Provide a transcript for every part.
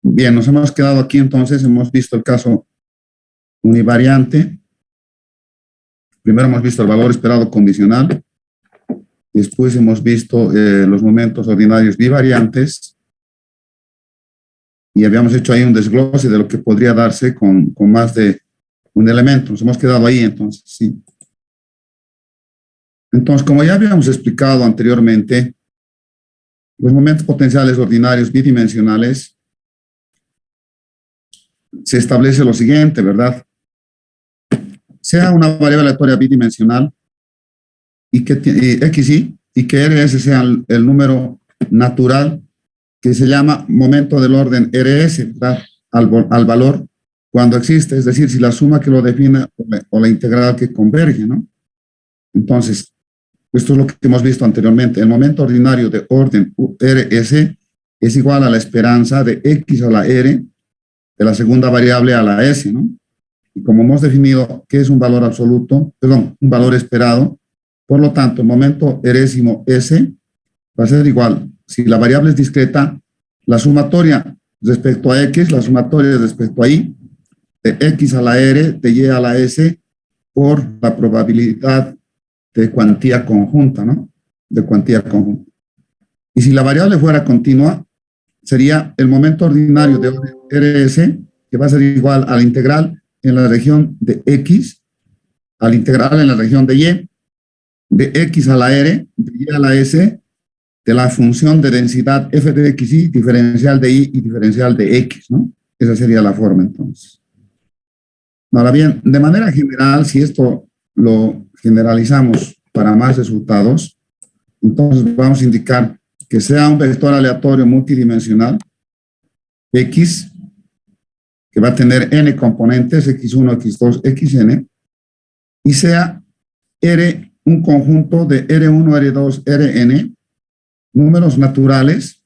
Bien, nos hemos quedado aquí entonces, hemos visto el caso univariante. Primero hemos visto el valor esperado condicional. Después hemos visto los momentos ordinarios bivariantes. Y habíamos hecho ahí un desglose de lo que podría darse con más de un elemento. Nos hemos quedado ahí entonces, sí. Entonces, como ya habíamos explicado anteriormente, los momentos potenciales ordinarios bidimensionales se establece lo siguiente, ¿verdad? Sea una variable aleatoria bidimensional y que XY y que RS sea el número natural que se llama momento del orden RS, ¿verdad? Al valor cuando existe, es decir, si la suma que lo define o la integral que converge, ¿no? Entonces, esto es lo que hemos visto anteriormente. El momento ordinario de orden RS es igual a la esperanza de X a la R de la segunda variable a la S, ¿no? Y como hemos definido que es un valor absoluto, perdón, un valor esperado, por lo tanto, el momento erésimo S va a ser igual. Si la variable es discreta, la sumatoria respecto a X, la sumatoria respecto a Y, de X a la R, de Y a la S, por la probabilidad de cuantía conjunta, ¿no? De cuantía conjunta. Y si la variable fuera continua, sería el momento ordinario de RS, que va a ser igual a la integral en la región de X, a la integral en la región de Y, de X a la R, de Y a la S, de la función de densidad f de xy, diferencial de y diferencial de x, ¿no? Esa sería la forma, entonces. Ahora bien, de manera general, si esto lo generalizamos para más resultados, entonces vamos a indicar que sea un vector aleatorio multidimensional, x, que va a tener n componentes, x1, x2, xn, y sea R un conjunto de R1, R2, Rn, números naturales,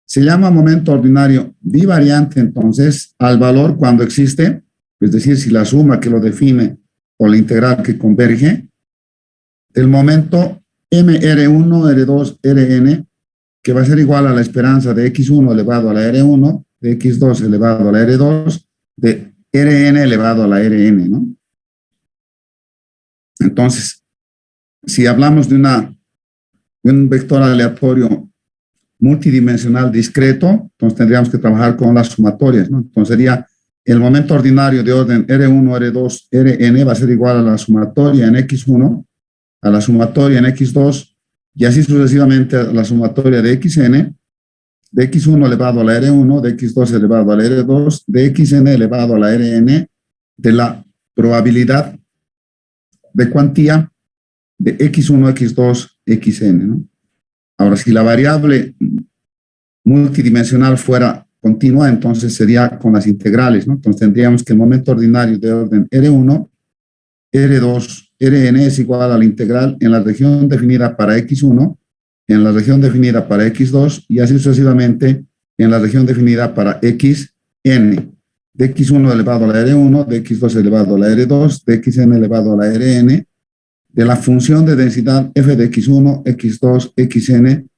se llama momento ordinario bivariante, entonces, al valor cuando existe, es decir, si la suma que lo define o la integral que converge, el momento MR1, R2, Rn, que va a ser igual a la esperanza de X1 elevado a la R1, de X2 elevado a la R2, de Rn elevado a la Rn, ¿no? Entonces, si hablamos de un vector aleatorio multidimensional discreto, entonces tendríamos que trabajar con las sumatorias, ¿no? Entonces sería el momento ordinario de orden R1, R2, Rn va a ser igual a la sumatoria en X1, a la sumatoria en X2, y así sucesivamente a la sumatoria de Xn, de X1 elevado a la R1, de X2 elevado a la R2, de Xn elevado a la Rn, de la probabilidad de cuantía de X1, X2, Xn, ¿no? Ahora, si la variable multidimensional fuera continua, entonces sería con las integrales, ¿no? Entonces tendríamos que el momento ordinario de orden R1, R2, Rn es igual a la integral en la región definida para X1, en la región definida para X2 y así sucesivamente en la región definida para Xn, de X1 elevado a la R1, de X2 elevado a la R2, de Xn elevado a la Rn, de la función de densidad f de X1, X2, Xn,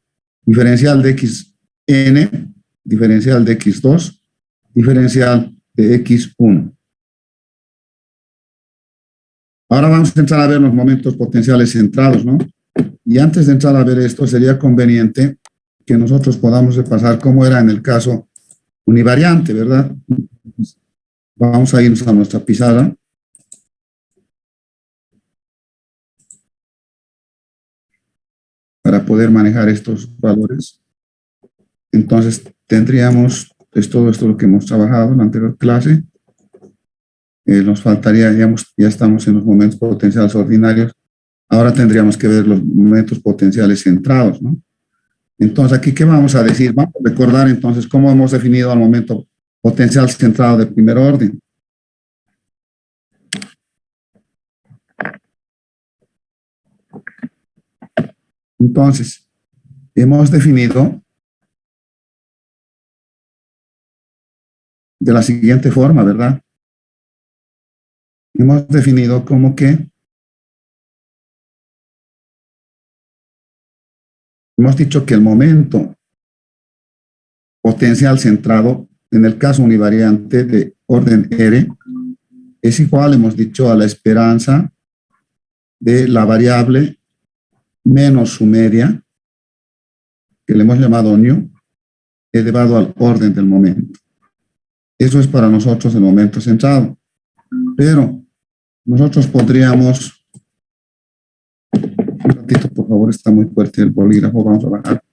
diferencial de Xn, diferencial de X2, diferencial de X1. Ahora vamos a entrar a ver los momentos potenciales centrados, ¿no? Y antes de entrar a ver esto, sería conveniente que nosotros podamos repasar cómo era en el caso univariante, ¿verdad? Vamos a irnos a nuestra pizarra. Para poder manejar estos valores. Entonces, tendríamos, pues todo esto lo que hemos trabajado en la anterior clase. Nos faltaría, ya estamos en los momentos potenciales ordinarios. Ahora tendríamos que ver los momentos potenciales centrados, ¿no? Entonces, aquí, ¿qué vamos a decir? Vamos a recordar entonces cómo hemos definido al momento potencial centrado de primer orden. Entonces, hemos definido de la siguiente forma, ¿verdad? Hemos definido como que hemos dicho que el momento potencial centrado en el caso univariante de orden R, es igual, hemos dicho, a la esperanza de la variable menos su media, que le hemos llamado nu, elevado al orden del momento. Eso es para nosotros el momento centrado. Pero nosotros podríamos, un ratito por favor, está muy fuerte el bolígrafo, vamos a bajar.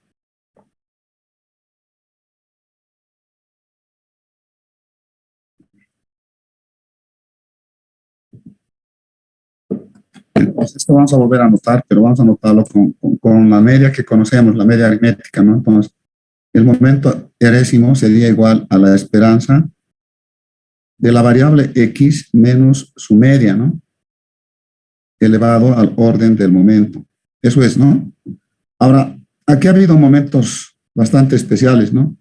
Entonces, esto vamos a volver a anotar, pero vamos a anotarlo con la media que conocemos, la media aritmética, ¿no? Entonces, el momento erésimo sería igual a la esperanza de la variable x menos su media, ¿no? Elevado al orden del momento. Eso es, ¿no? Ahora, aquí ha habido momentos bastante especiales, ¿no?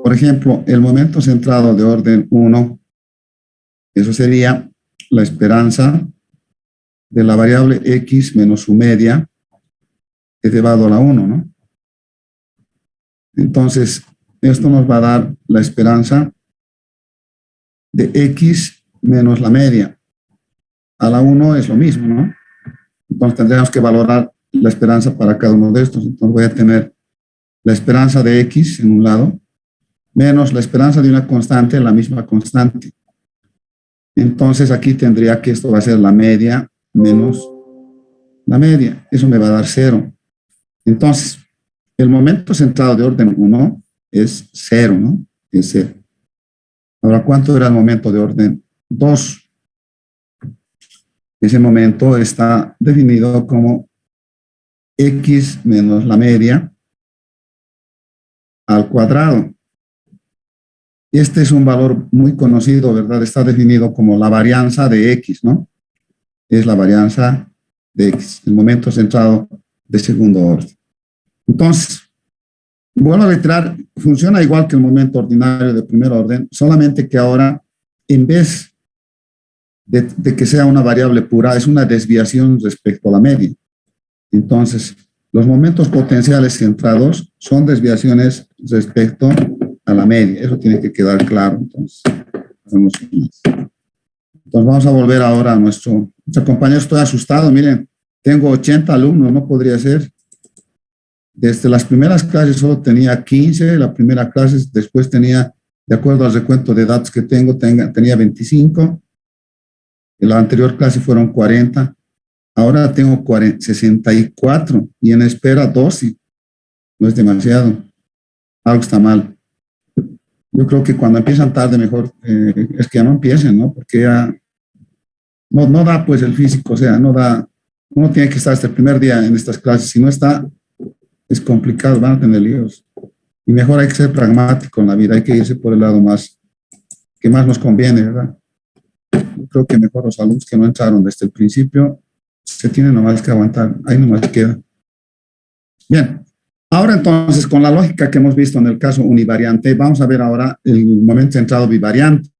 Por ejemplo, el momento centrado de orden 1, eso sería la esperanza de la variable x menos su media elevado a la 1, ¿no? Entonces, esto nos va a dar la esperanza de x menos la media. A la 1 es lo mismo, ¿no? Entonces tendríamos que valorar la esperanza para cada uno de estos. Entonces voy a tener la esperanza de x en un lado, menos la esperanza de una constante, la misma constante. Entonces aquí tendría que esto va a ser la media menos la media. Eso me va a dar 0. Entonces, el momento centrado de orden 1 es 0, ¿no? Es 0. Ahora, ¿cuánto era el momento de orden 2? Ese momento está definido como x menos la media al cuadrado. Este es un valor muy conocido, ¿verdad? Está definido como la varianza de x, ¿no? Es la varianza de x, el momento centrado de segundo orden. Entonces, vuelvo a reiterar, funciona igual que el momento ordinario de primer orden, solamente que ahora, en vez de que sea una variable pura, es una desviación respecto a la media. Entonces, los momentos potenciales centrados son desviaciones respecto a la media. Eso tiene que quedar claro. Entonces, vamos a volver ahora a nuestro compañero. Estoy asustado, miren, tengo 80 alumnos, no podría ser. Desde las primeras clases solo tenía 15, la primera clase, después tenía, de acuerdo al recuento de datos que tenía 25. En la anterior clase fueron 40. Ahora tengo 64 y en espera 12. No es demasiado. Algo está mal. Yo creo que cuando empiezan tarde mejor es que ya no empiecen, ¿no? Porque ya no da pues el físico, o sea, no da. Uno tiene que estar hasta el primer día en estas clases. Si no está, es complicado, van a tener líos. Y mejor hay que ser pragmático en la vida, hay que irse por el lado más, que más nos conviene, ¿verdad? Yo creo que mejor los alumnos que no entraron desde el principio se tienen nomás que aguantar, ahí nomás queda. Bien, ahora entonces con la lógica que hemos visto en el caso univariante, vamos a ver ahora el momento centrado bivariante.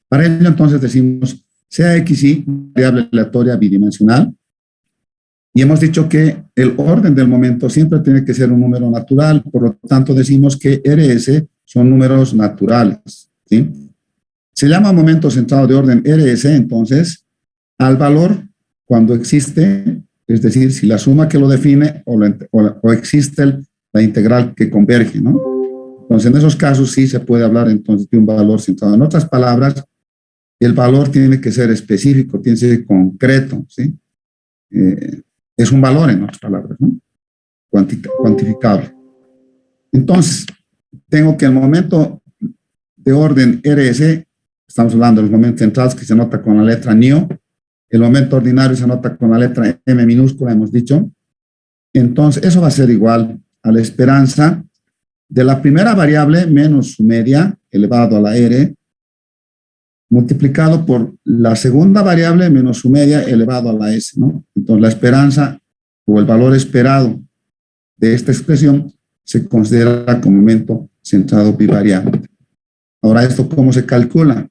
Para ello entonces decimos, sea x y variable aleatoria bidimensional, y hemos dicho que el orden del momento siempre tiene que ser un número natural, por lo tanto decimos que RS son números naturales, ¿sí? Se llama momento centrado de orden RS, entonces, al valor cuando existe, es decir, si la suma que lo define o existe la integral que converge, ¿no? Entonces, en esos casos sí se puede hablar entonces de un valor centrado. En otras palabras, el valor tiene que ser específico, tiene que ser concreto, ¿sí? Es un valor, en otras palabras, ¿no? Cuantificable. Entonces, tengo que el momento de orden RS, estamos hablando de los momentos centrados que se nota con la letra NIO, el momento ordinario se nota con la letra M minúscula, hemos dicho. Entonces, eso va a ser igual a la esperanza de la primera variable menos su media, elevado a la R, multiplicado por la segunda variable menos su media, elevado a la S, ¿no? Entonces, la esperanza o el valor esperado de esta expresión se considera como momento centrado bivariante. Ahora, ¿esto cómo se calcula?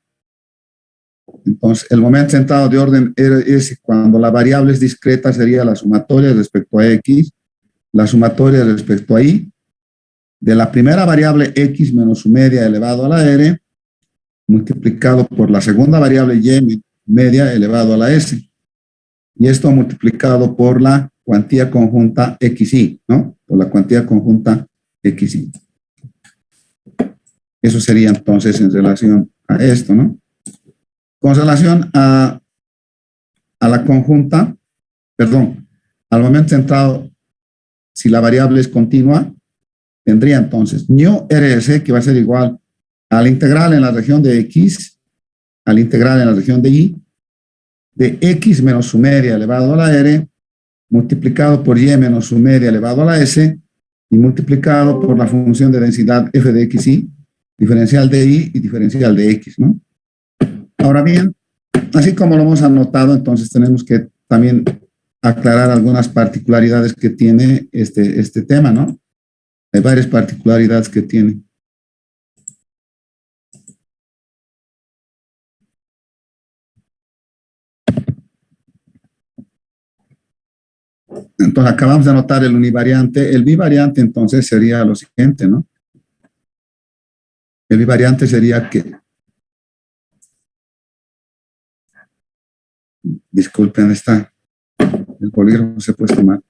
Entonces, el momento centrado de orden es cuando la variable es discreta, sería la sumatoria respecto a X, la sumatoria respecto a Y, de la primera variable x menos su media elevado a la r, multiplicado por la segunda variable y media elevado a la s. Y esto multiplicado por la cuantía conjunta xy, ¿no? Por la cuantía conjunta xy. Eso sería entonces en relación a esto, ¿no? Con relación a la conjunta, perdón, al momento centrado, si la variable es continua, tendría entonces ñu rs, que va a ser igual al integral en la región de x, al integral en la región de y, de x menos su media elevado a la r, multiplicado por y menos su media elevado a la s, y multiplicado por la función de densidad f de xy, diferencial de y y diferencial de x, ¿no? Ahora bien, así como lo hemos anotado, entonces tenemos que también aclarar algunas particularidades que tiene este tema, ¿no? Hay varias particularidades que tiene. Entonces, acabamos de anotar el univariante. El bivariante, entonces, sería lo siguiente, ¿no? El bivariante sería que... Disculpen, el bolígrafo se ha puesto mal.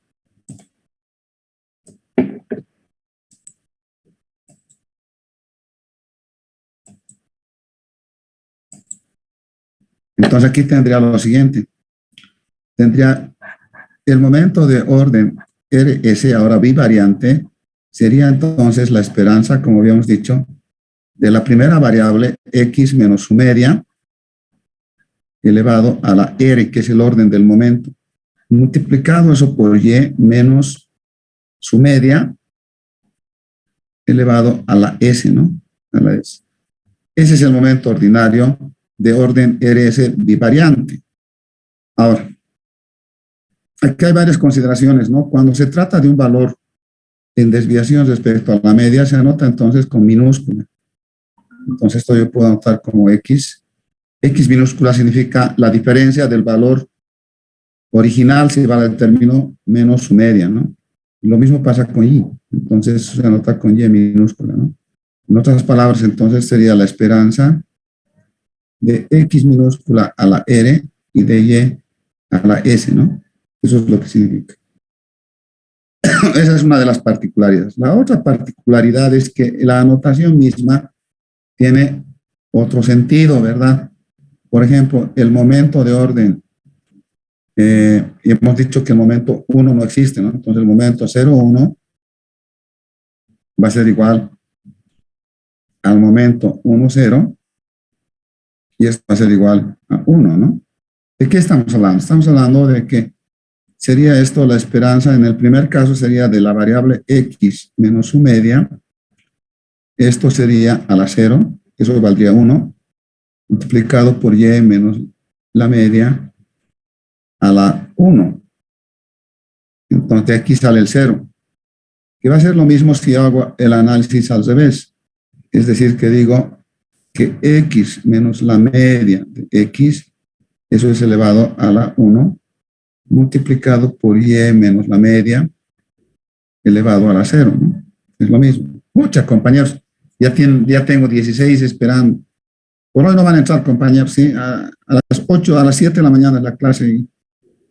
Entonces, aquí tendría lo siguiente. Tendría el momento de orden RS, ahora bivariante, sería entonces la esperanza, como habíamos dicho, de la primera variable x menos su media, elevado a la r, que es el orden del momento, multiplicado eso por y menos su media, elevado a la s, ¿no? A la s. Ese es el momento ordinario de orden RS bivariante. Ahora, aquí hay varias consideraciones, ¿no? Cuando se trata de un valor en desviación respecto a la media, se anota entonces con minúscula. Entonces, esto yo puedo anotar como x. X minúscula significa la diferencia del valor original, si vale el término, menos su media, ¿no? Y lo mismo pasa con y. Entonces, se anota con y minúscula, ¿no? En otras palabras, entonces, sería la esperanza de x minúscula a la r y de y a la s, ¿no? Eso es lo que significa. Esa es una de las particularidades. La otra particularidad es que la anotación misma tiene otro sentido, ¿verdad? Por ejemplo, el momento de orden, y hemos dicho que el momento 1 no existe, ¿no? Entonces el momento 0, 1 va a ser igual al momento 1, 0, y esto va a ser igual a 1, ¿no? ¿De qué estamos hablando? Estamos hablando de que sería esto la esperanza, en el primer caso sería de la variable x menos su media, esto sería a la 0, eso valdría 1, multiplicado por y menos la media a la 1. Entonces de aquí sale el 0, que va a ser lo mismo si hago el análisis al revés. Es decir, que digo que x menos la media de x, eso es elevado a la 1, multiplicado por y menos la media elevado a la 0, ¿no? Es lo mismo. Muchas, compañeros. Ya tengo 16 esperando. Por hoy no van a entrar, compañeros, ¿sí? A las 8, a las 7 de la mañana es la clase. Y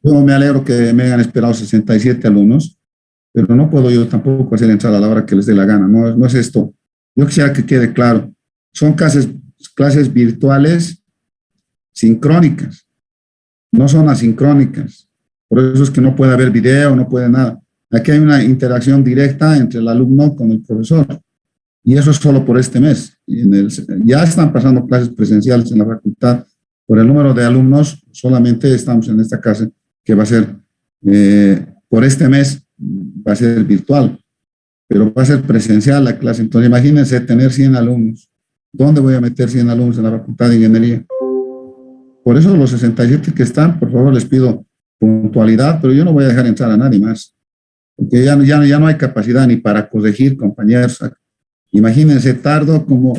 yo me alegro que me hayan esperado 67 alumnos, pero no puedo yo tampoco hacer entrar a la hora que les dé la gana. No es esto. Yo quisiera que quede claro. Son clases virtuales sincrónicas, no son asincrónicas. Por eso es que no puede haber video, no puede nada. Aquí hay una interacción directa entre el alumno con el profesor. Y eso es solo por este mes. Ya están pasando clases presenciales en la facultad. Por el número de alumnos, solamente estamos en esta clase que va a ser, por este mes, va a ser virtual. Pero va a ser presencial la clase. Entonces, imagínense tener 100 alumnos. ¿Dónde voy a meter 100 alumnos en la facultad de ingeniería? Por eso los 67 que están, por favor, les pido puntualidad, pero yo no voy a dejar entrar a nadie más. Porque ya no hay capacidad ni para corregir, compañeros. Imagínense, tardo como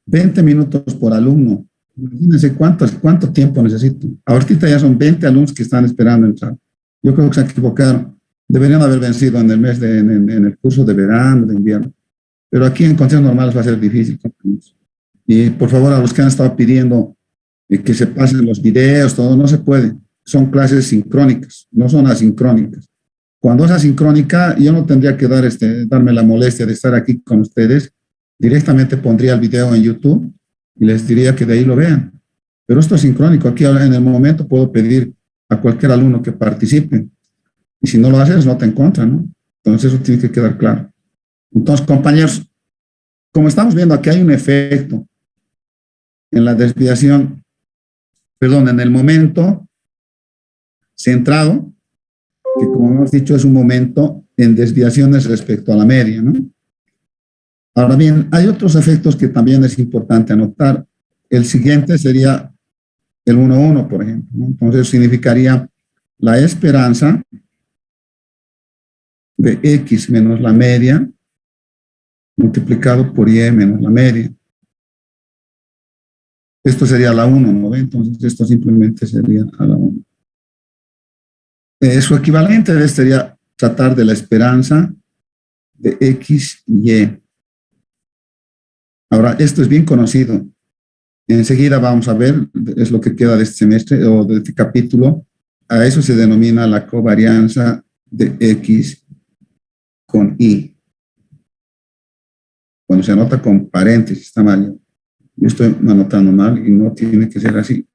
20 minutos por alumno. Imagínense cuánto tiempo necesito. Ahorita ya son 20 alumnos que están esperando entrar. Yo creo que se equivocaron. Deberían haber vencido en el mes en el curso de verano, de invierno. pero aquí en condiciones normales va a ser difícil, compañeros. Y por favor, a los que han estado pidiendo que se pasen los videos, todo, no se puede. Son clases sincrónicas, no son asincrónicas. Cuando es asincrónica, yo no tendría que darme la molestia de estar aquí con ustedes. Directamente pondría el video en YouTube y les diría que de ahí lo vean. Pero esto es sincrónico. Aquí en el momento puedo pedir a cualquier alumno que participe. Y si no lo haces, no te encuentran, ¿no? Entonces eso tiene que quedar claro. Entonces, compañeros, como estamos viendo aquí hay un efecto en la desviación, perdón, en el momento centrado, que como hemos dicho es un momento en desviaciones respecto a la media, ¿no? Ahora bien, hay otros efectos que también es importante anotar. El siguiente sería el 1,1, por ejemplo, ¿no? Entonces significaría la esperanza de X menos la media multiplicado por Y menos la media. Esto sería la 1, ¿no? Entonces esto simplemente sería a la 1. Su equivalente sería tratar de la esperanza de X y Y. Ahora, esto es bien conocido. Enseguida vamos a ver, es lo que queda de este semestre o de este capítulo. A eso se denomina la covarianza de X con Y. Cuando se anota con paréntesis, está mal. Yo estoy anotando mal y no tiene que ser así.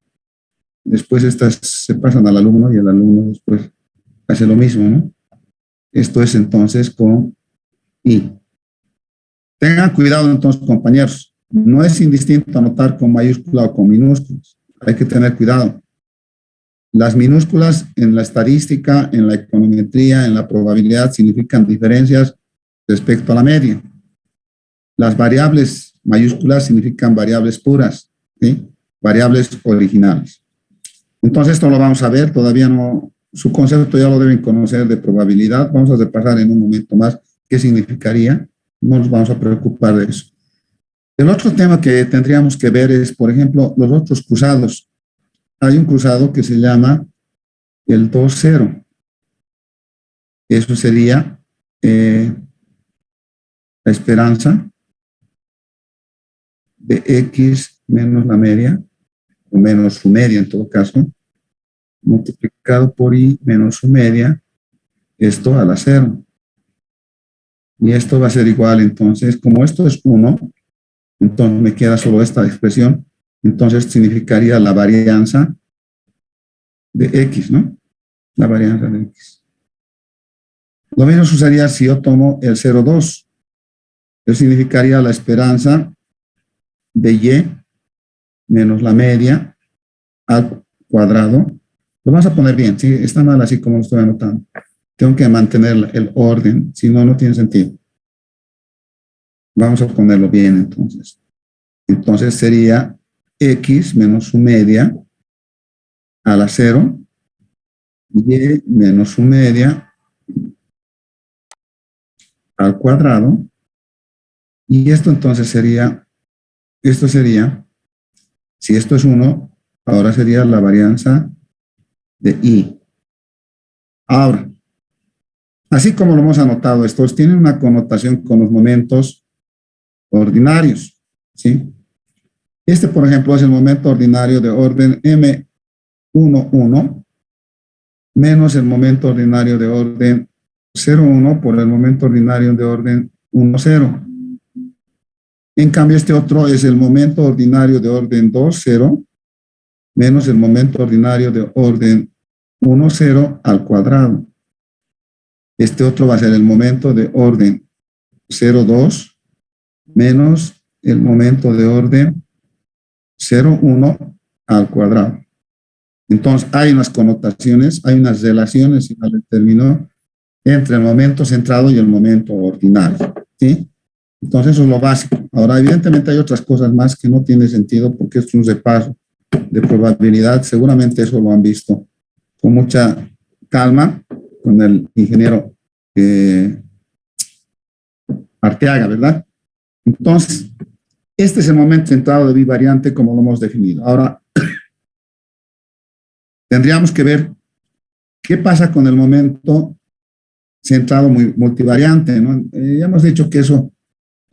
Después estas se pasan al alumno y el alumno después hace lo mismo, ¿no? Esto es entonces con Y. Tengan cuidado entonces, compañeros. No es indistinto anotar con mayúscula o con minúsculas. Hay que tener cuidado. Las minúsculas en la estadística, en la econometría, en la probabilidad significan diferencias respecto a la media. Las variables mayúsculas significan variables puras, ¿sí? Variables originales. Entonces esto lo vamos a ver, todavía no, su concepto ya lo deben conocer de probabilidad. Vamos a repasar en un momento más qué significaría. No nos vamos a preocupar de eso. El otro tema que tendríamos que ver es, por ejemplo, los otros cruzados. Hay un cruzado que se llama el 2,0. Eso sería la esperanza de X menos la media, o menos su media en todo caso, multiplicado por Y menos su media, esto a la 0. Y esto va a ser igual, entonces, como esto es 1, entonces me queda solo esta expresión, entonces significaría la varianza de X, ¿no? La varianza de X. Lo mismo sucedería si yo tomo el 0,2. Eso significaría la esperanza de Y menos la media al cuadrado. Lo vamos a poner bien, ¿sí? Está mal así como lo estoy anotando. Tengo que mantener el orden, si no, no tiene sentido. Vamos a ponerlo bien entonces. Entonces sería X menos su media a la 0, Y menos su media al cuadrado. Y esto entonces sería, si esto es 1, ahora sería la varianza de Y. Ahora, así como lo hemos anotado, estos tienen una connotación con los momentos ordinarios, ¿sí? Este, por ejemplo, es el momento ordinario de orden M11 menos el momento ordinario de orden 0,1 por el momento ordinario de orden 1,0. En cambio, este otro es el momento ordinario de orden 2,0 menos el momento ordinario de orden 1,0 al cuadrado. Este otro va a ser el momento de orden 0,2 menos el momento de orden 0,1 al cuadrado. Entonces, hay unas connotaciones, hay unas relaciones, si mal término, entre el momento centrado y el momento ordinario, ¿sí? Entonces, eso es lo básico. Ahora, evidentemente hay otras cosas más que no tiene sentido porque es un repaso de probabilidad. Seguramente eso lo han visto con mucha calma con el ingeniero Arteaga, ¿verdad? Entonces, este es el momento centrado de bivariante como lo hemos definido. Ahora, tendríamos que ver qué pasa con el momento centrado multivariante, ¿no? Ya hemos dicho que eso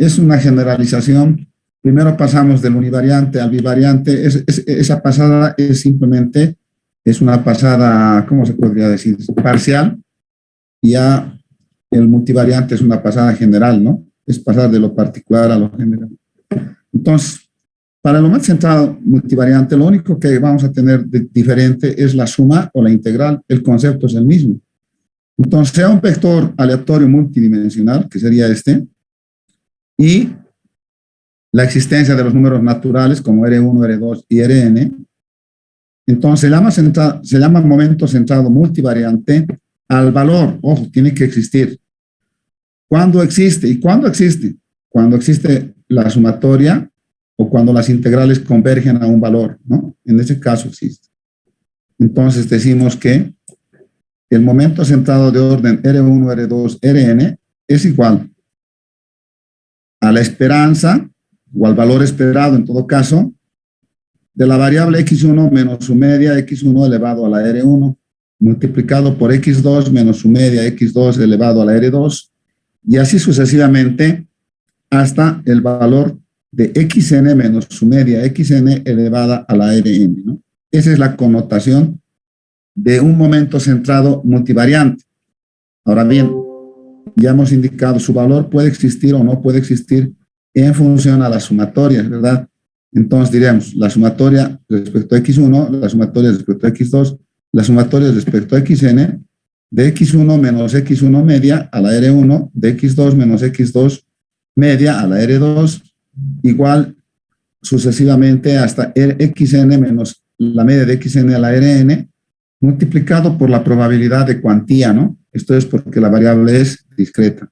es una generalización. Primero pasamos del univariante al bivariante. Esa pasada es simplemente, es una pasada, ¿cómo se podría decir? Parcial. Y ya el multivariante es una pasada general, ¿no? Es pasar de lo particular a lo general. Entonces, para el momento centrado multivariante, lo único que vamos a tener de diferente es la suma o la integral. El concepto es el mismo. Entonces, sea un vector aleatorio multidimensional, que sería este, y la existencia de los números naturales como R1, R2 y Rn, entonces se llama momento centrado multivariante al valor. Ojo, tiene que existir. ¿Cuándo existe? ¿Y cuándo existe? Cuando existe la sumatoria o cuando las integrales convergen a un valor, ¿no? En ese caso existe. Entonces decimos que el momento centrado de orden R1, R2, Rn es igual a la esperanza o al valor esperado en todo caso de la variable x1 menos su media x1 elevado a la R1 multiplicado por x2 menos su media x2 elevado a la R2 y así sucesivamente hasta el valor de xn menos su media xn elevada a la Rn, ¿no? Esa es la connotación de un momento centrado multivariante. Ahora bien, ya hemos indicado su valor puede existir o no puede existir en función a las sumatorias, ¿verdad? Entonces diremos la sumatoria respecto a x1, la sumatoria respecto a x2, la sumatoria respecto a xn, de x1 menos x1 media a la R1, de x2 menos x2 media a la R2, igual sucesivamente hasta xn menos la media de xn a la Rn, multiplicado por la probabilidad de cuantía, ¿no? Esto es porque la variable es discreta.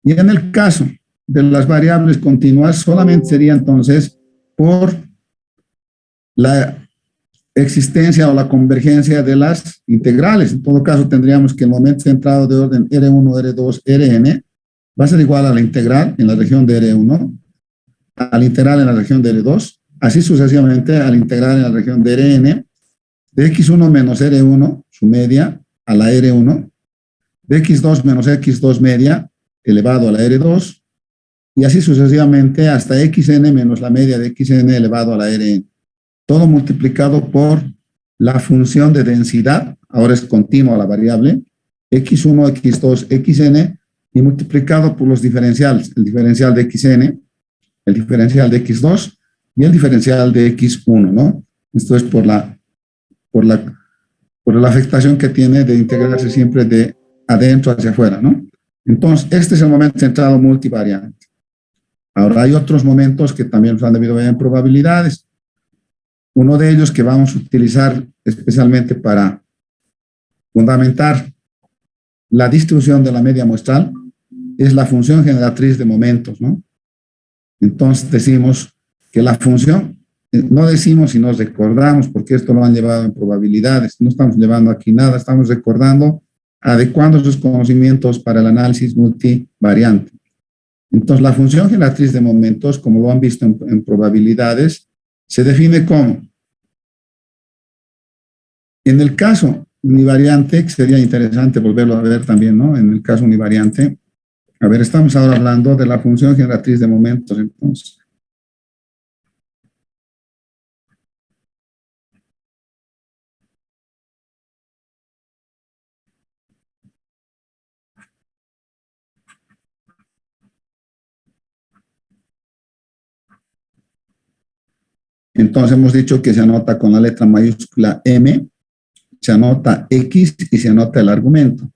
Y en el caso de las variables continuas, solamente sería entonces por la existencia o la convergencia de las integrales. En todo caso, tendríamos que el momento centrado de orden R1, R2, Rn va a ser igual a la integral en la región de R1, a la integral en la región de R2, así sucesivamente a la integral en la región de Rn, de x1 menos R1, su media, a la R1, de x2 menos x2 media, elevado a la R2, y así sucesivamente hasta xn menos la media de xn elevado a la Rn. Todo multiplicado por la función de densidad, ahora es continua la variable, x1, x2, xn, y multiplicado por los diferenciales, el diferencial de xn, el diferencial de x2 y el diferencial de x1, ¿no? Esto es por la afectación que tiene de integrarse siempre de adentro hacia afuera, ¿no? Entonces, este es el momento centrado multivariante. Ahora hay otros momentos que también nos han debido ver en probabilidades. Uno de ellos que vamos a utilizar especialmente para fundamentar la distribución de la media muestral es la función generatriz de momentos, ¿no? Entonces decimos que la función, no decimos si nos recordamos, porque esto lo han llevado en probabilidades, no estamos llevando aquí nada, estamos recordando, adecuando sus conocimientos para el análisis multivariante. Entonces la función generatriz de momentos, como lo han visto en probabilidades, se define como, en el caso univariante, que sería interesante volverlo a ver también, ¿no? En el caso univariante, a ver, estamos ahora hablando de la función generatriz de momentos, entonces. Entonces hemos dicho que se anota con la letra mayúscula M, se anota X y se anota el argumento,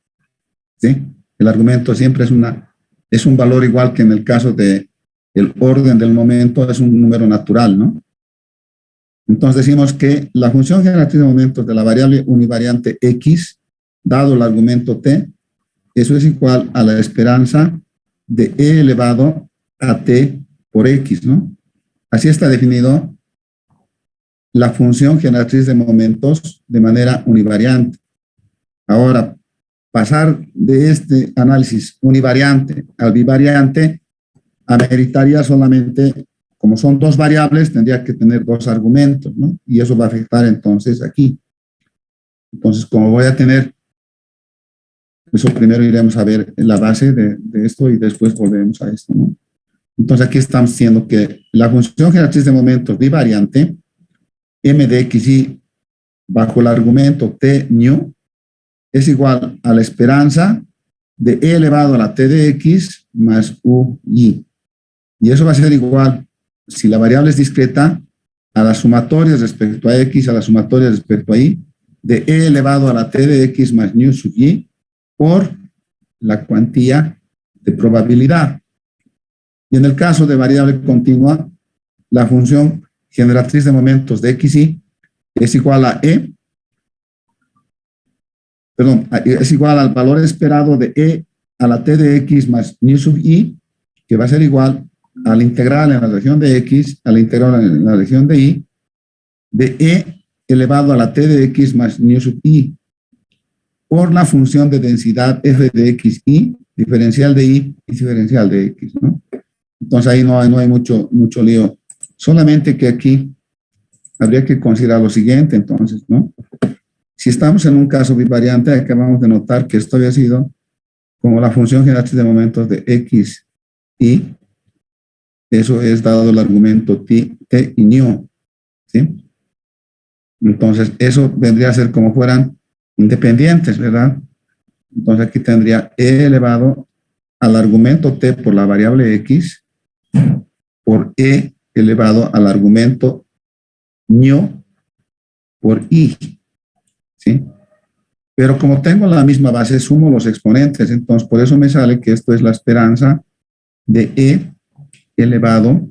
¿sí? El argumento siempre es un valor igual que en el caso de el orden del momento, es un número natural, ¿no? Entonces decimos que la función generatriz de momentos de la variable univariante X, dado el argumento T, eso es igual a la esperanza de E elevado a T por X, ¿no? Así está definido la función generatriz de momentos de manera univariante. Ahora, pasar de este análisis univariante al bivariante ameritaría solamente, como son dos variables, tendría que tener dos argumentos, ¿no? Y eso va a afectar entonces aquí. Entonces, como voy a tener, eso primero iremos a ver la base de esto y después volvemos a esto, ¿no? Entonces aquí estamos diciendo que la función generatriz de momentos bivariante, m de x y bajo el argumento t nu, es igual a la esperanza de e elevado a la t de x más u y. Y eso va a ser igual, si la variable es discreta, a las sumatorias respecto a x, a las sumatorias respecto a y, de e elevado a la t de x más nu sub y por la cuantía de probabilidad. Y en el caso de variable continua, la función generatriz de momentos de x y es igual a es igual al valor esperado de e a la t de x más nu sub y, que va a ser igual a la integral en la región de x, a la integral en la región de y, de e elevado a la t de x más nu sub y, por la función de densidad f de x y, diferencial de y y diferencial de x, ¿no? Entonces ahí no hay mucho lío. Solamente que aquí habría que considerar lo siguiente, entonces, ¿no? Si estamos en un caso bivariante, acabamos de notar que esto había sido como la función generatriz de momentos de x y, eso es dado el argumento t y nu, ¿sí? Entonces, eso vendría a ser como fueran independientes, ¿verdad? Entonces aquí tendría e elevado al argumento t por la variable x por e elevado al argumento nu por y, ¿sí? Pero como tengo la misma base, sumo los exponentes, entonces por eso me sale que esto es la esperanza de e elevado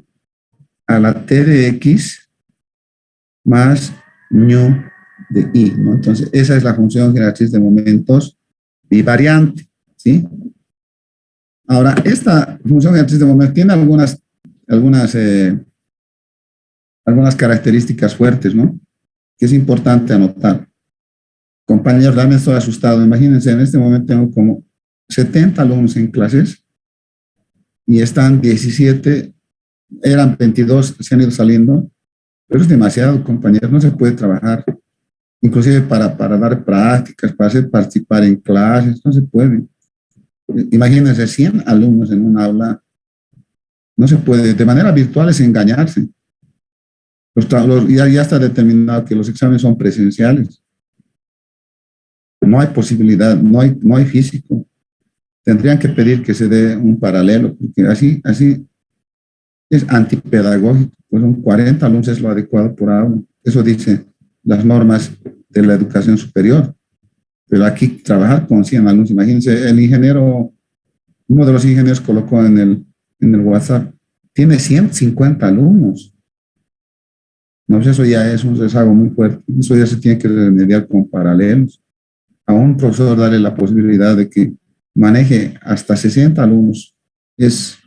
a la t de x más nu de y, ¿no? Entonces esa es la función generatriz de momentos bivariante, ¿sí? Ahora, esta función generatriz de momentos tiene algunas características fuertes, ¿no? Que es importante anotar. Compañeros, realmente estoy asustado. Imagínense, en este momento tengo como 70 alumnos en clases y están 17, eran 22, se han ido saliendo, pero es demasiado, compañeros, no se puede trabajar. Inclusive para dar prácticas, para hacer participar en clases, no se puede. Imagínense 100 alumnos en un aula, no se puede. De manera virtual es engañarse. Ya está determinado que los exámenes son presenciales. No hay posibilidad, no hay físico. Tendrían que pedir que se dé un paralelo, porque así es antipedagógico. Pues son 40 alumnos es lo adecuado por aula. Eso dice las normas de la educación superior. Pero aquí trabajar con 100 alumnos, imagínense, el ingeniero, uno de los ingenieros colocó en el WhatsApp, tiene 150 alumnos. No, pues eso ya es un rezago muy fuerte. Eso ya se tiene que remediar con paralelos. A un profesor darle la posibilidad de que maneje hasta 60 alumnos. Es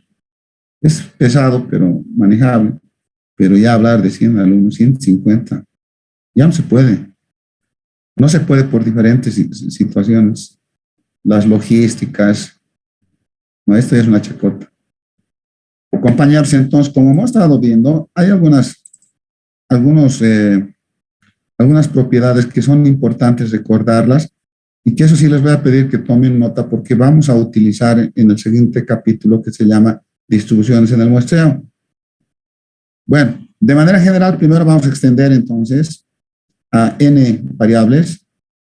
pesado, pero manejable. Pero ya hablar de 100 alumnos, 150, ya no se puede. No se puede por diferentes situaciones. Las logísticas. No, esto ya es una chacota. Compañeros, entonces, como hemos estado viendo, hay algunas propiedades que son importantes recordarlas y que eso sí les voy a pedir que tomen nota porque vamos a utilizar en el siguiente capítulo que se llama distribuciones en el muestreo. Bueno, de manera general, primero vamos a extender entonces a n variables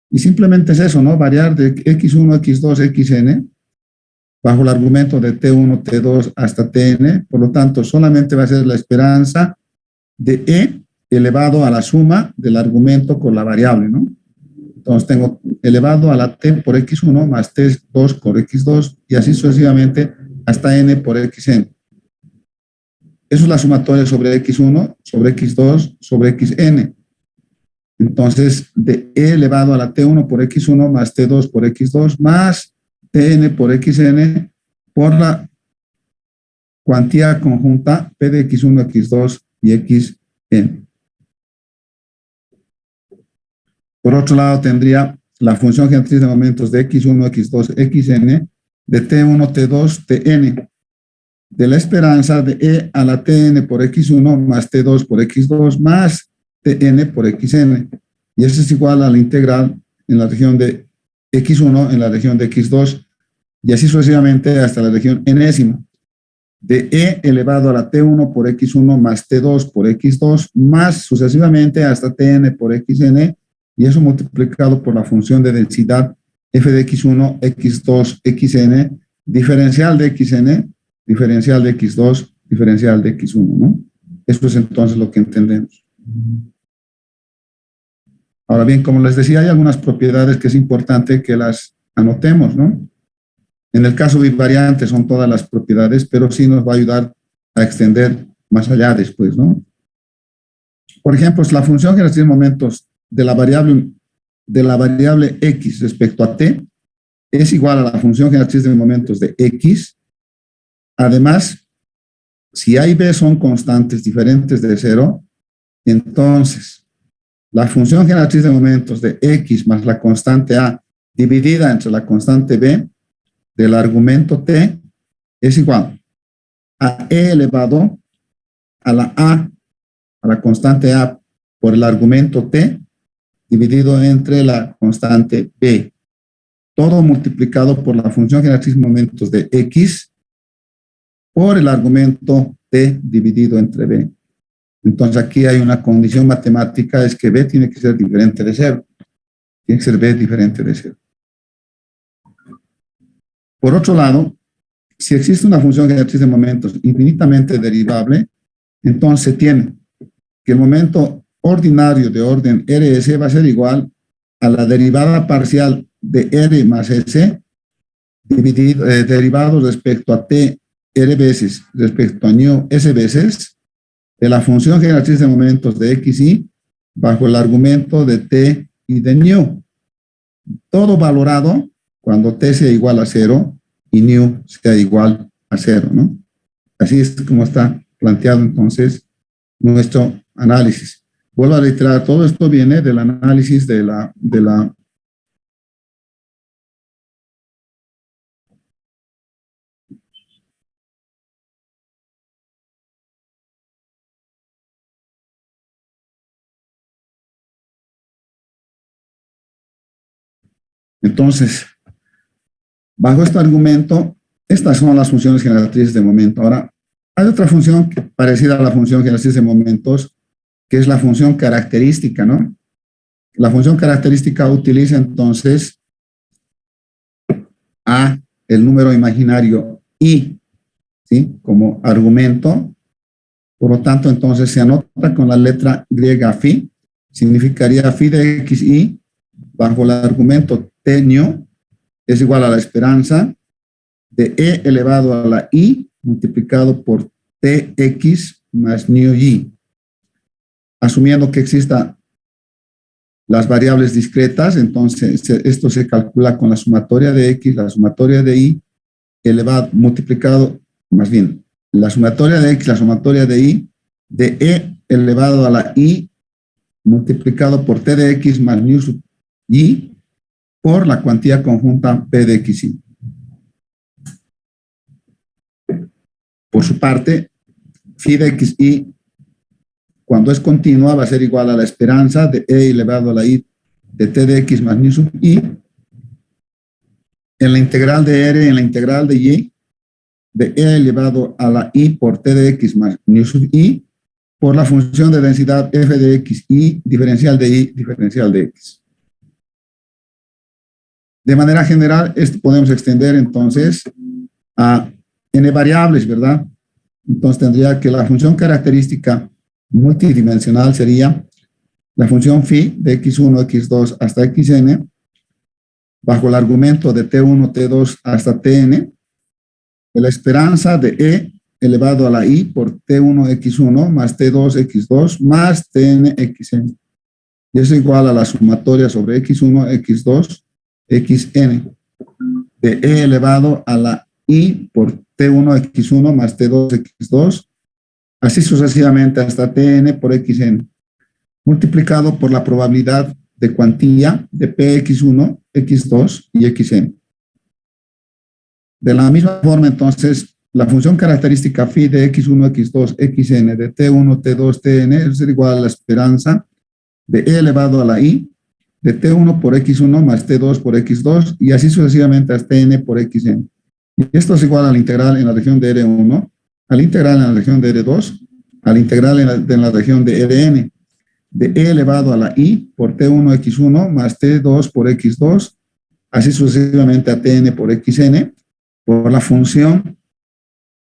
y simplemente es eso, ¿no? Variar de x1, x2, xn bajo el argumento de t1, t2 hasta tn, por lo tanto, solamente va a ser la esperanza de e elevado a la suma del argumento con la variable, ¿no? Entonces tengo elevado a la t por x1 más t2 por x2 y así sucesivamente hasta n por xn. Eso es la sumatoria sobre x1, sobre x2, sobre xn. Entonces, de e elevado a la t1 por x1 más t2 por x2 más tn por xn por la cuantía conjunta p de x1, x2 y xn. Por otro lado, tendría la función generatriz de momentos de x1, x2, xn de t1, t2, tn de la esperanza de e a la tn por x1 más t2 por x2 más tn por xn. Y eso es igual a la integral en la región de x1, en la región de x2, y así sucesivamente hasta la región enésima. de e elevado a la t1 por x1 más t2 por x2 más sucesivamente hasta tn por xn, y eso multiplicado por la función de densidad f de x1, x2, xn, diferencial de xn, diferencial de x2, diferencial de x1, ¿no? Esto es entonces lo que entendemos. Ahora bien, como les decía, hay algunas propiedades que es importante que las anotemos, ¿no? En el caso bivariante son todas las propiedades, pero sí nos va a ayudar a extender más allá después, ¿no? Por ejemplo, si la función generatriz de momentos de la variable x respecto a t es igual a la función generatriz de momentos de x. Además, si a y b son constantes diferentes de 0, entonces la función generatriz de momentos de x más la constante a dividida entre la constante b del argumento t es igual a e elevado a la constante a por el argumento t dividido entre la constante b, todo multiplicado por la función generatriz de momentos de x por el argumento t dividido entre b. Entonces aquí hay una condición matemática, es que b tiene que ser diferente de 0. Tiene que ser b diferente de 0. Por otro lado, si existe una función generatriz de momentos infinitamente derivable, entonces se tiene que el momento ordinario de orden Rs va a ser igual a la derivada parcial de R más S derivado respecto a T R veces respecto a nu S veces de la función generatriz de momentos de X y bajo el argumento de T y de nu. Todo valorado cuando T sea igual a 0 y nu sea igual a 0, ¿no? Así es como está planteado entonces nuestro análisis. Vuelvo a reiterar, todo esto viene del análisis de la entonces, bajo este argumento, estas son las funciones generatrices de momento. Ahora, hay otra función parecida a la función generatriz de momentos, que es la función característica, ¿no? La función característica utiliza entonces a el número imaginario i, ¿sí? Como argumento. Por lo tanto, entonces se anota con la letra griega phi, significaría phi de xi bajo el argumento t nu es igual a la esperanza de e elevado a la i multiplicado por tx más nu y. Asumiendo que existan las variables discretas, entonces esto se calcula con la sumatoria de x, la sumatoria de y, elevado, multiplicado, más bien, la sumatoria de x, la sumatoria de y, de e elevado a la i, multiplicado por t de x más nu sub y, por la cuantía conjunta p de xy. Por su parte, phi de xy, cuando es continua, va a ser igual a la esperanza de e elevado a la i de t de x más nu sub y, en la integral de r, en la integral de y, de e elevado a la i por t de x más nu sub y, por la función de densidad f de x y, diferencial de y, diferencial de x. De manera general, esto podemos extender entonces a n variables, ¿verdad? Entonces tendría que la función característica multidimensional sería la función phi de x1, x2 hasta xn bajo el argumento de t1, t2 hasta tn, de la esperanza de e elevado a la i por t1, x1 más t2, x2 más tn, xn. Y eso es igual a la sumatoria sobre x1, x2, xn de e elevado a la i por t1, x1 más t2, x2, así sucesivamente hasta tn por xn, multiplicado por la probabilidad de cuantía de px1, x2 y xn. De la misma forma, entonces, la función característica phi de x1, x2, xn de t1, t2, tn es igual a la esperanza de e elevado a la i de t1 por x1 más t2 por x2 y así sucesivamente hasta n por xn. Y esto es igual a la integral en la región de R1 al integral en la región de R2, al integral en la región de Rn, de e elevado a la i por t1x1 más t2 por x2, así sucesivamente a tn por xn, por la función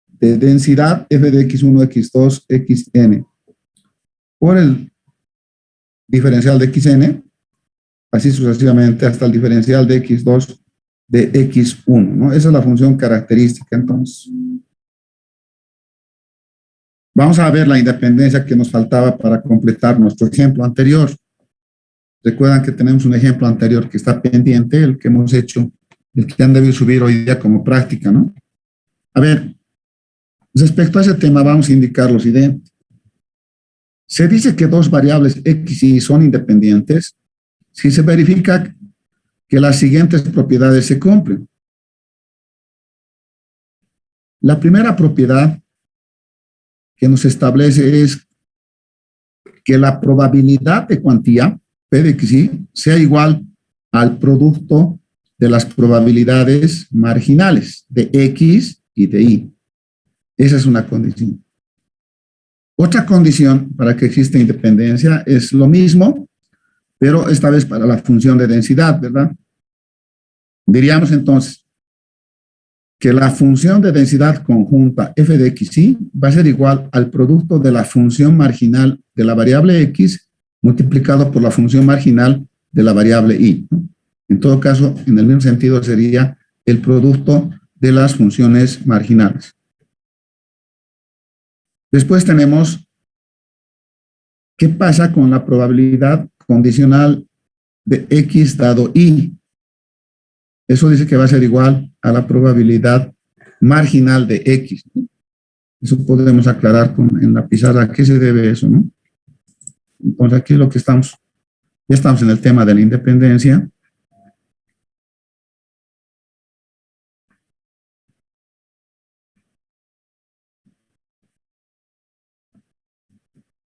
de densidad f de x1, x2, xn, por el diferencial de xn, así sucesivamente hasta el diferencial de x2 de x1, ¿no? Esa es la función característica, entonces. Vamos a ver la independencia que nos faltaba para completar nuestro ejemplo anterior. Recuerdan que tenemos un ejemplo anterior que está pendiente, el que hemos hecho, el que han debido subir hoy día como práctica, ¿no? A ver, respecto a ese tema vamos a indicar lo siguiente. Se dice que dos variables x y y son independientes si se verifica que las siguientes propiedades se cumplen. La primera propiedad que nos establece es que la probabilidad de cuantía, P de x y, sea igual al producto de las probabilidades marginales de x y de y. Esa es una condición. Otra condición para que exista independencia es lo mismo, pero esta vez para la función de densidad, ¿verdad? Diríamos entonces que la función de densidad conjunta f de x y va a ser igual al producto de la función marginal de la variable x multiplicado por la función marginal de la variable y, ¿no? En todo caso, en el mismo sentido sería el producto de las funciones marginales. Después tenemos qué pasa con la probabilidad condicional de x dado y. Eso dice que va a ser igual a la probabilidad marginal de x. Eso podemos aclarar en la pizarra a qué se debe eso, ¿no? Entonces aquí lo que ya estamos en el tema de la independencia.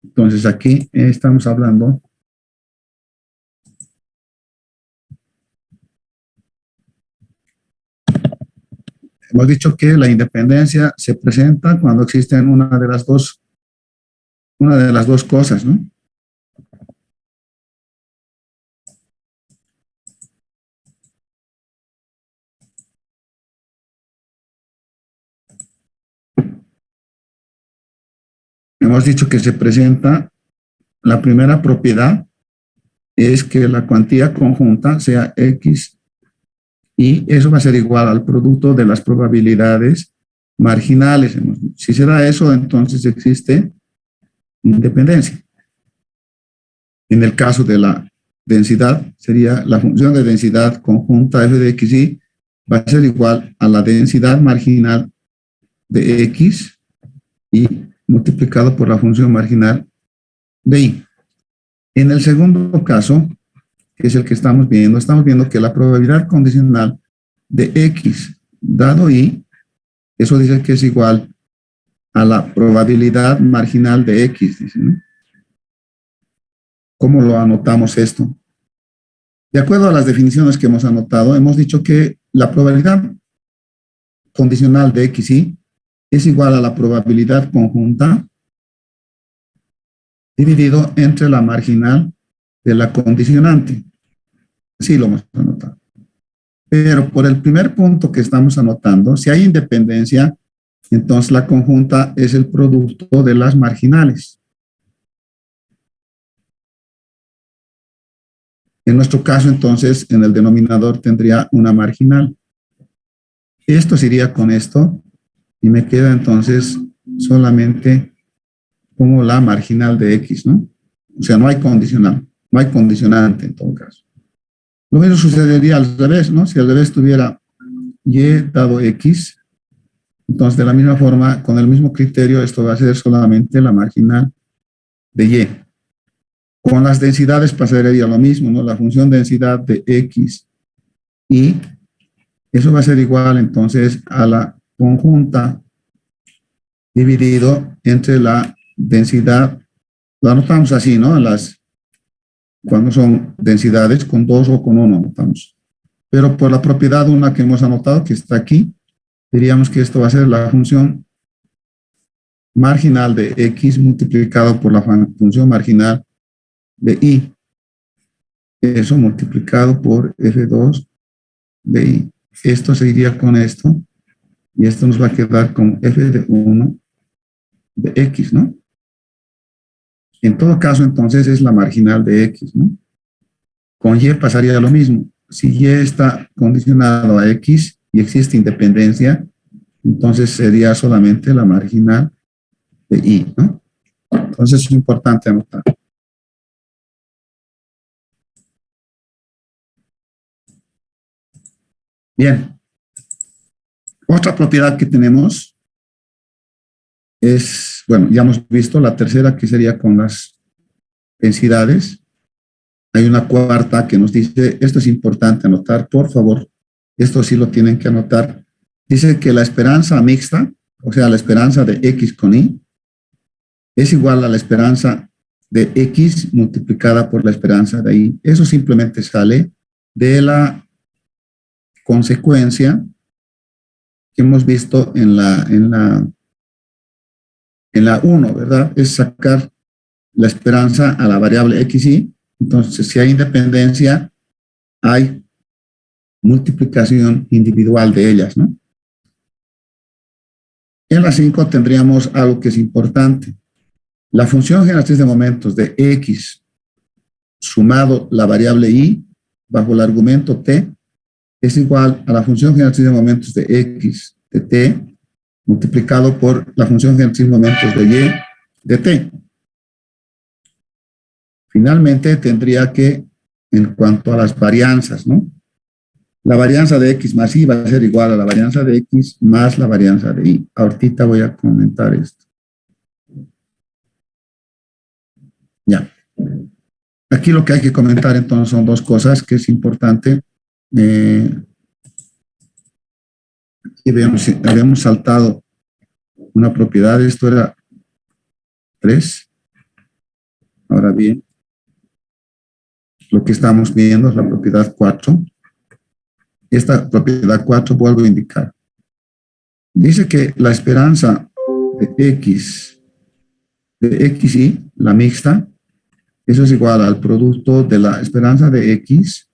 Entonces aquí estamos hablando hemos dicho que la independencia se presenta cuando existen una de las dos cosas, ¿no? Hemos dicho que se presenta la primera propiedad es que la cuantía conjunta sea x y eso va a ser igual al producto de las probabilidades marginales. Si se da eso, entonces existe independencia. En el caso de la densidad, sería la función de densidad conjunta f de x y va a ser igual a la densidad marginal de x y multiplicado por la función marginal de y. En el segundo caso, que es el que estamos viendo que la probabilidad condicional de x dado y, eso dice que es igual a la probabilidad marginal de x, dice, ¿no? ¿Cómo lo anotamos esto? De acuerdo a las definiciones que hemos anotado, hemos dicho que la probabilidad condicional de x y es igual a la probabilidad conjunta dividido entre la marginal de la condicionante. Así lo hemos anotado. Pero por el primer punto que estamos anotando, si hay independencia, entonces la conjunta es el producto de las marginales. En nuestro caso, entonces, en el denominador tendría una marginal. Esto sería con esto y me queda entonces solamente como la marginal de x, ¿no? O sea, no hay condicional, no hay condicionante en todo caso. Lo mismo sucedería al revés, ¿no? Si al revés tuviera y dado x, entonces de la misma forma, con el mismo criterio, esto va a ser solamente la marginal de y. Con las densidades pasaría lo mismo, ¿no? La función densidad de x y eso va a ser igual entonces a la conjunta dividido entre la densidad, lo anotamos así, ¿no? Cuando son densidades con 2 o con 1 anotamos. Pero por la propiedad una que hemos anotado, que está aquí, diríamos que esto va a ser la función marginal de X multiplicado por la función marginal de Y. Eso multiplicado por F2 de Y. Esto se iría con esto. Y esto nos va a quedar con F de 1 de X, ¿no? En todo caso, entonces, es la marginal de X, ¿no? Con Y pasaría lo mismo. Si Y está condicionado a X y existe independencia, entonces sería solamente la marginal de Y, ¿no? Entonces es importante anotar. Bien. Otra propiedad que tenemos es, bueno, ya hemos visto la tercera, que sería con las densidades. Hay una cuarta que nos dice, esto es importante anotar, por favor, esto sí lo tienen que anotar. Dice que la esperanza mixta, o sea, la esperanza de X con Y, es igual a la esperanza de X multiplicada por la esperanza de Y. Eso simplemente sale de la consecuencia que hemos visto en la 1, ¿verdad? Es sacar la esperanza a la variable XY. Entonces, si hay independencia, hay multiplicación individual de ellas, ¿no? En la 5 tendríamos algo que es importante. La función generatriz de momentos de X sumado la variable Y bajo el argumento T es igual a la función generatriz de momentos de X de T multiplicado por la función generatriz de momentos de Y de T. Finalmente tendría que, en cuanto a las varianzas, ¿no? La varianza de X más Y va a ser igual a la varianza de X más la varianza de Y. Ahorita voy a comentar esto. Ya. Aquí lo que hay que comentar entonces son dos cosas que es importante. Aquí habíamos saltado una propiedad, esto era 3. Ahora bien, lo que estamos viendo es la propiedad 4. Esta propiedad 4 vuelvo a indicar. Dice que la esperanza de XY, la mixta, eso es igual al producto de la esperanza de X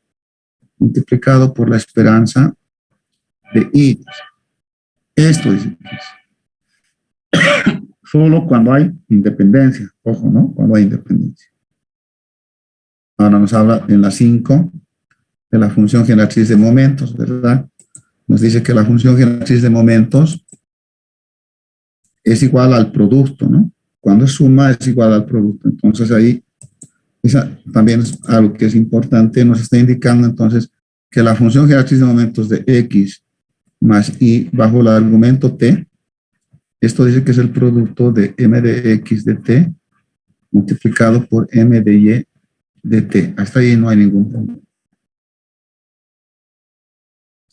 multiplicado por la esperanza de Y. Esto dice solo cuando hay independencia. Ojo, ¿no? Cuando hay independencia. Ahora nos habla en la 5 de la función generatriz de momentos, ¿verdad? Nos dice que la función generatriz de momentos es igual al producto, ¿no? Cuando es suma es igual al producto. Entonces ahí, esa también es algo que es importante, nos está indicando entonces que la función generatriz de momentos de X más Y bajo el argumento T, esto dice que es el producto de M de X de T multiplicado por M de Y de T. Hasta ahí no hay ningún problema.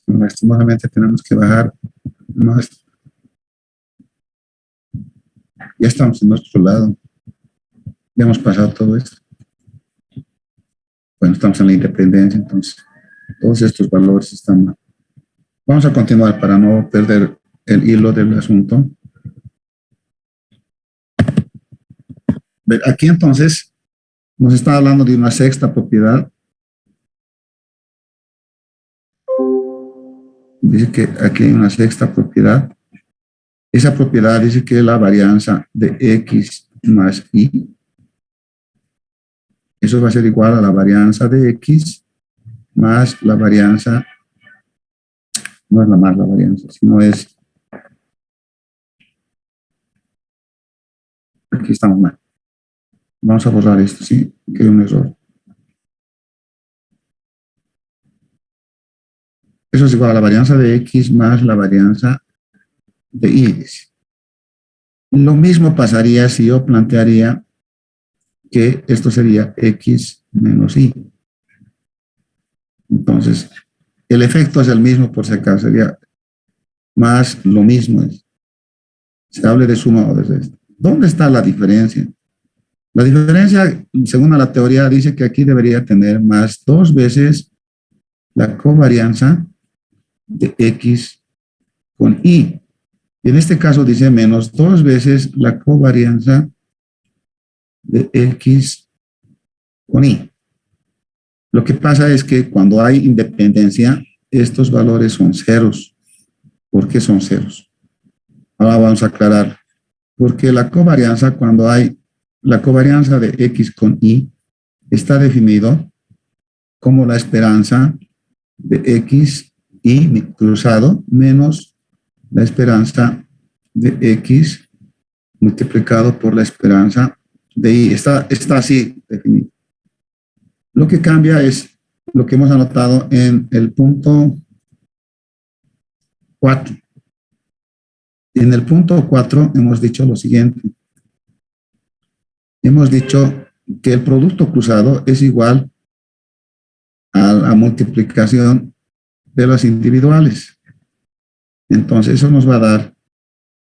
Lastimosamente tenemos que bajar más. Ya estamos en nuestro lado. Ya hemos pasado todo esto. Bueno, estamos en la independencia, entonces todos estos valores están mal. Vamos a continuar para no perder el hilo del asunto. Aquí entonces nos está hablando de una sexta propiedad. Dice que aquí hay una sexta propiedad. Esa propiedad dice que la varianza de X más Y, eso va a ser igual a la varianza de X más la varianza, no es la más la varianza, sino es, aquí estamos mal. Vamos a borrar esto, sí, que hay un error. Eso es igual a la varianza de X más la varianza de Y. Lo mismo pasaría si yo plantearía que esto sería X menos Y. Entonces, el efecto es el mismo por si acaso, sería más lo mismo. Se hable de suma o de resta. ¿Dónde está la diferencia? La diferencia, según la teoría, dice que aquí debería tener más 2 veces la covarianza de X con Y. Y en este caso dice menos 2 veces la covarianza de X con Y. Lo que pasa es que cuando hay independencia, estos valores son ceros. ¿Por qué son ceros? Ahora vamos a aclarar. Porque la covarianza, cuando hay la covarianza de X con Y, está definido como la esperanza de X y cruzado menos la esperanza de X multiplicado por la esperanza de Y. Está así definido. Lo que cambia es lo que hemos anotado en el punto 4. En el punto 4 hemos dicho lo siguiente. Hemos dicho que el producto cruzado es igual a la multiplicación de las individuales. Entonces, eso nos va a dar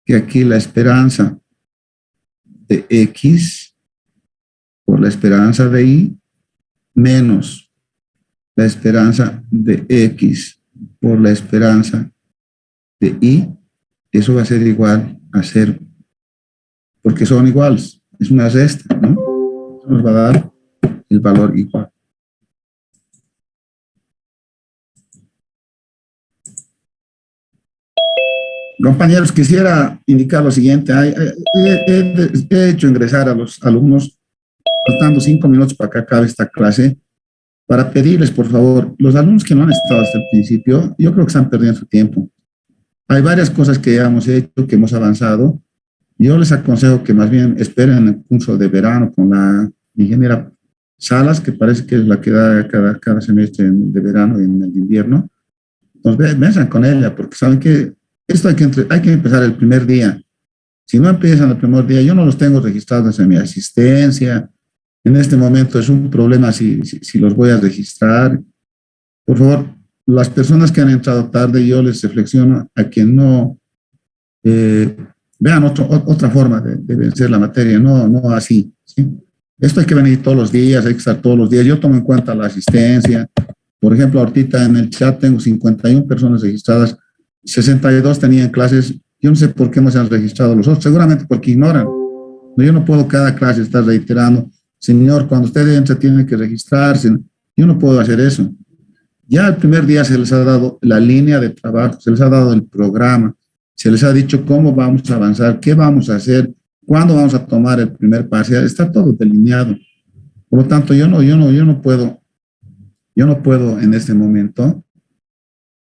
que aquí la esperanza de X por la esperanza de Y menos la esperanza de X por la esperanza de Y, eso va a ser igual a 0, porque son iguales, es una resta, ¿no? Eso nos va a dar el valor igual. Compañeros, quisiera indicar lo siguiente. He hecho ingresar a los alumnos, faltando 5 minutos para que acabe esta clase, para pedirles, por favor, los alumnos que no han estado hasta el principio, yo creo que están perdiendo su tiempo. Hay varias cosas que ya hemos hecho, que hemos avanzado. Yo les aconsejo que más bien esperen el curso de verano con la ingeniera Salas, que parece que es la que da cada semestre de verano y en el invierno. Entonces, vengan con ella, porque saben que esto hay que empezar el primer día. Si no empiezan el primer día, yo no los tengo registrados en mi asistencia. En este momento es un problema si los voy a registrar. Por favor, las personas que han entrado tarde, yo les reflexiono a que no vean otra forma de vencer la materia, no así, ¿sí? Esto hay que venir todos los días, hay que estar todos los días. Yo tomo en cuenta la asistencia. Por ejemplo, ahorita en el chat tengo 51 personas registradas, 62 tenían clases. Yo no sé por qué no se han registrado los otros, seguramente porque ignoran. Yo no puedo cada clase estar reiterando, señor, cuando usted entra tiene que registrarse. Yo no puedo hacer eso. Ya el primer día se les ha dado la línea de trabajo, se les ha dado el programa, se les ha dicho cómo vamos a avanzar, qué vamos a hacer, cuándo vamos a tomar el primer parcial, está todo delineado. Por lo tanto, yo no puedo en este momento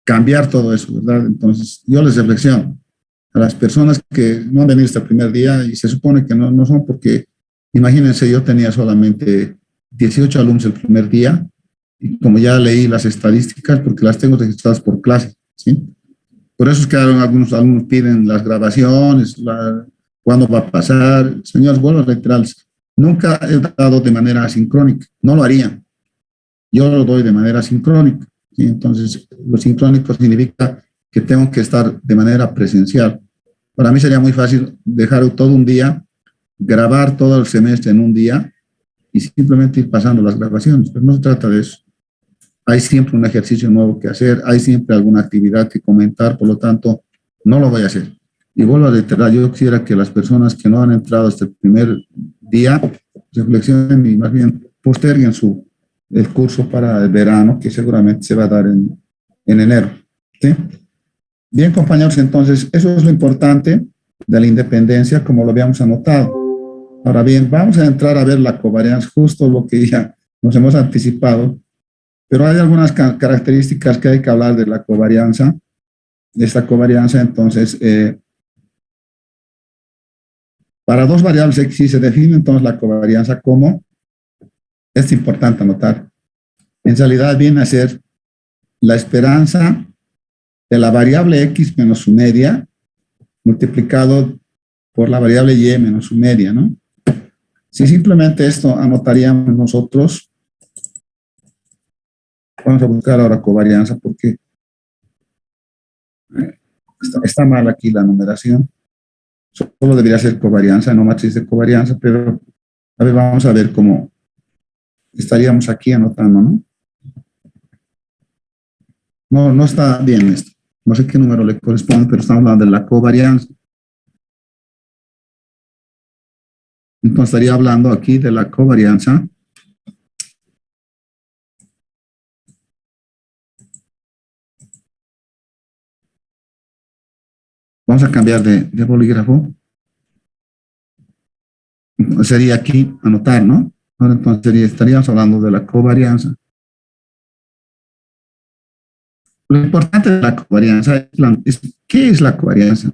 cambiar todo eso, ¿verdad? Entonces, yo les reflexiono a las personas que no han venido hasta el primer día y se supone que no son porque, imagínense, yo tenía solamente 18 alumnos el primer día y como ya leí las estadísticas, porque las tengo registradas por clase, ¿sí? Por eso es que algunos alumnos piden las grabaciones, cuándo va a pasar. Señores, vuelvo a reiterarles, nunca he dado de manera asincrónica, no lo haría. Yo lo doy de manera sincrónica, ¿sí? Entonces, lo sincrónico significa que tengo que estar de manera presencial. Para mí sería muy fácil dejar todo un día, grabar todo el semestre en un día y simplemente ir pasando las grabaciones, pero no se trata de eso. Hay siempre un ejercicio nuevo que hacer, hay siempre alguna actividad que comentar, por lo tanto, no lo voy a hacer. Y vuelvo a reiterar, yo quisiera que las personas que no han entrado hasta el primer día reflexionen y más bien posterguen el curso para el verano, que seguramente se va a dar en enero, ¿sí? Bien, compañeros, entonces, eso es lo importante de la independencia, como lo habíamos anotado. Ahora bien, vamos a entrar a ver la covarianza, justo lo que ya nos hemos anticipado, pero hay algunas características que hay que hablar de la covarianza, de esta covarianza. Entonces, para dos variables X y se define entonces la covarianza como, es importante anotar, en realidad viene a ser la esperanza de la variable X menos su media multiplicado por la variable Y menos su media, ¿no? Si simplemente esto anotaríamos nosotros, vamos a buscar ahora covarianza porque está mal aquí la numeración. Solo debería ser covarianza, no matriz de covarianza, pero a ver, vamos a ver cómo estaríamos aquí anotando, ¿no? No está bien esto. No sé qué número le corresponde, pero estamos hablando de la covarianza. Entonces estaría hablando aquí de la covarianza Vamos a cambiar de bolígrafo. Sería aquí anotar, ¿no? Ahora entonces estaríamos hablando de la covarianza. Lo importante de la covarianza es ¿qué es la covarianza?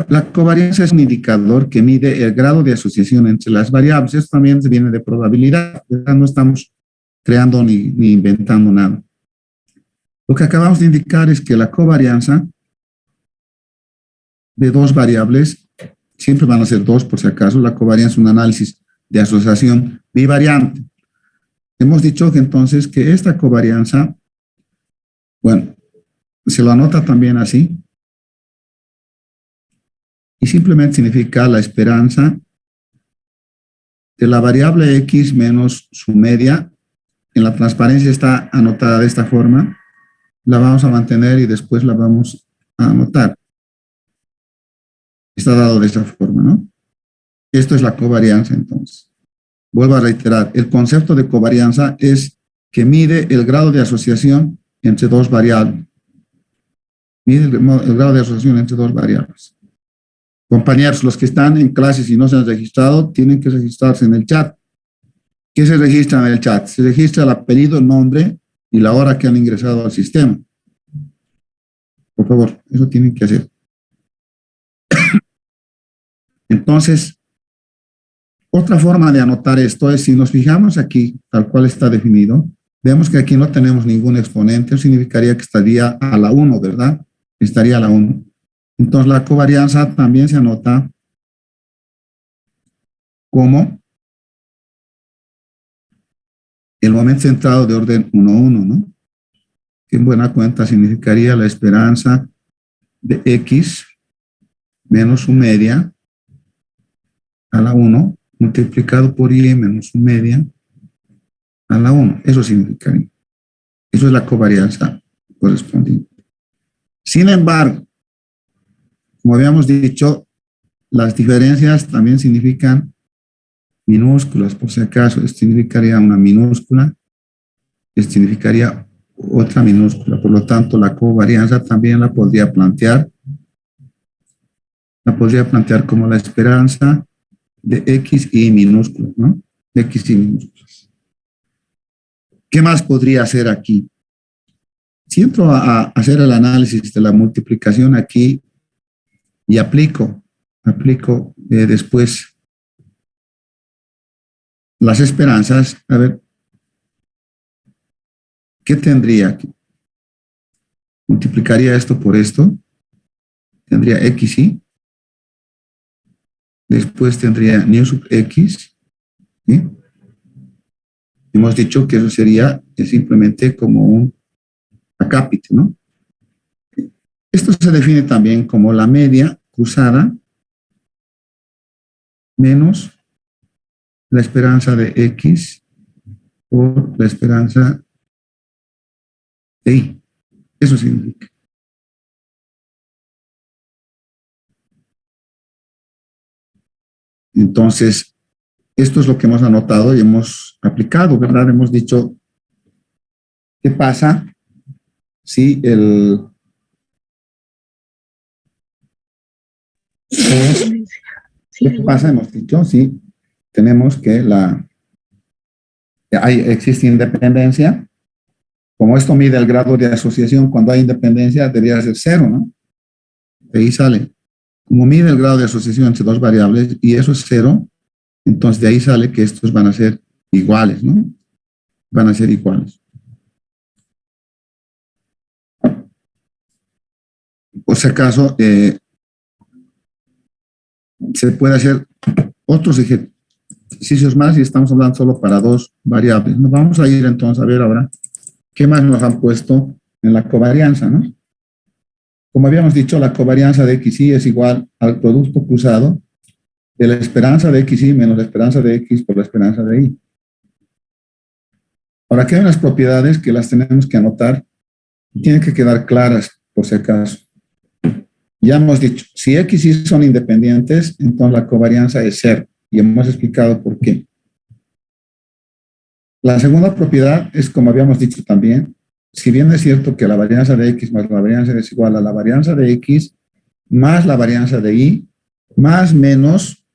La covarianza es un indicador que mide el grado de asociación entre las variables. Esto también viene de probabilidad. No estamos creando ni inventando nada. Lo que acabamos de indicar es que la covarianza de dos variables, siempre van a ser dos por si acaso, la covarianza es un análisis de asociación bivariante. Hemos dicho que entonces que esta covarianza, bueno, se lo anota también así, y simplemente significa la esperanza de la variable X menos su media. En la transparencia está anotada de esta forma, la vamos a mantener y después la vamos a anotar. Está dado de esa forma, ¿no? Esto es la covarianza, entonces. Vuelvo a reiterar, el concepto de covarianza es que mide el grado de asociación entre dos variables. Mide el grado de asociación entre dos variables. Compañeros, los que están en clases y no se han registrado, tienen que registrarse en el chat. ¿Qué se registra en el chat? Se registra el apellido, el nombre y la hora que han ingresado al sistema. Por favor, eso tienen que hacer. Entonces, otra forma de anotar esto es, si nos fijamos aquí, tal cual está definido, vemos que aquí no tenemos ningún exponente, eso significaría que estaría a la 1, ¿verdad? Estaría a la 1. Entonces, la covarianza también se anota como el momento centrado de orden 1, 1, ¿no? Que en buena cuenta significaría la esperanza de X menos su media a la 1 multiplicado por Y menos su media a la 1. Eso significaría. Eso es la covarianza correspondiente. Sin embargo, como habíamos dicho, las diferencias también significan minúsculas, por si acaso. Esto significaría una minúscula, esto significaría otra minúscula. Por lo tanto, la covarianza también la podría plantear como la esperanza de X y minúsculas, ¿no? X y minúsculas. ¿Qué más podría hacer aquí? Si entro a hacer el análisis de la multiplicación aquí y aplico después las esperanzas, a ver, ¿qué tendría aquí? Multiplicaría esto por esto, tendría XY, después tendría nu sub X, ¿sí? Hemos dicho que eso sería simplemente como un acápite, ¿no? Esto se define también como la media cruzada menos la esperanza de X por la esperanza de Y. Eso significa. Entonces, esto es lo que hemos anotado y hemos aplicado, ¿verdad? Hemos dicho, ¿qué pasa si el... ¿Qué pasa? Hemos dicho, sí, tenemos que existe independencia. Como esto mide el grado de asociación, cuando hay independencia debería ser 0, ¿no? De ahí sale. Como mide el grado de asociación entre dos variables y eso es 0, entonces de ahí sale que estos van a ser iguales, ¿no? Van a ser iguales. Por si acaso, se puede hacer otros ejercicios más y estamos hablando solo para dos variables. Nos vamos a ir entonces a ver ahora qué más nos han puesto en la covarianza, ¿no? Como habíamos dicho, la covarianza de XY es igual al producto cruzado de la esperanza de XY menos la esperanza de X por la esperanza de Y. Ahora, aquí hay unas propiedades que las tenemos que anotar y tienen que quedar claras por si acaso. Ya hemos dicho, si X y Y son independientes, entonces la covarianza es cero. Y hemos explicado por qué. La segunda propiedad es, como habíamos dicho también, si bien es cierto que la varianza de X más la varianza es igual a la varianza de X más la varianza de Y, más menos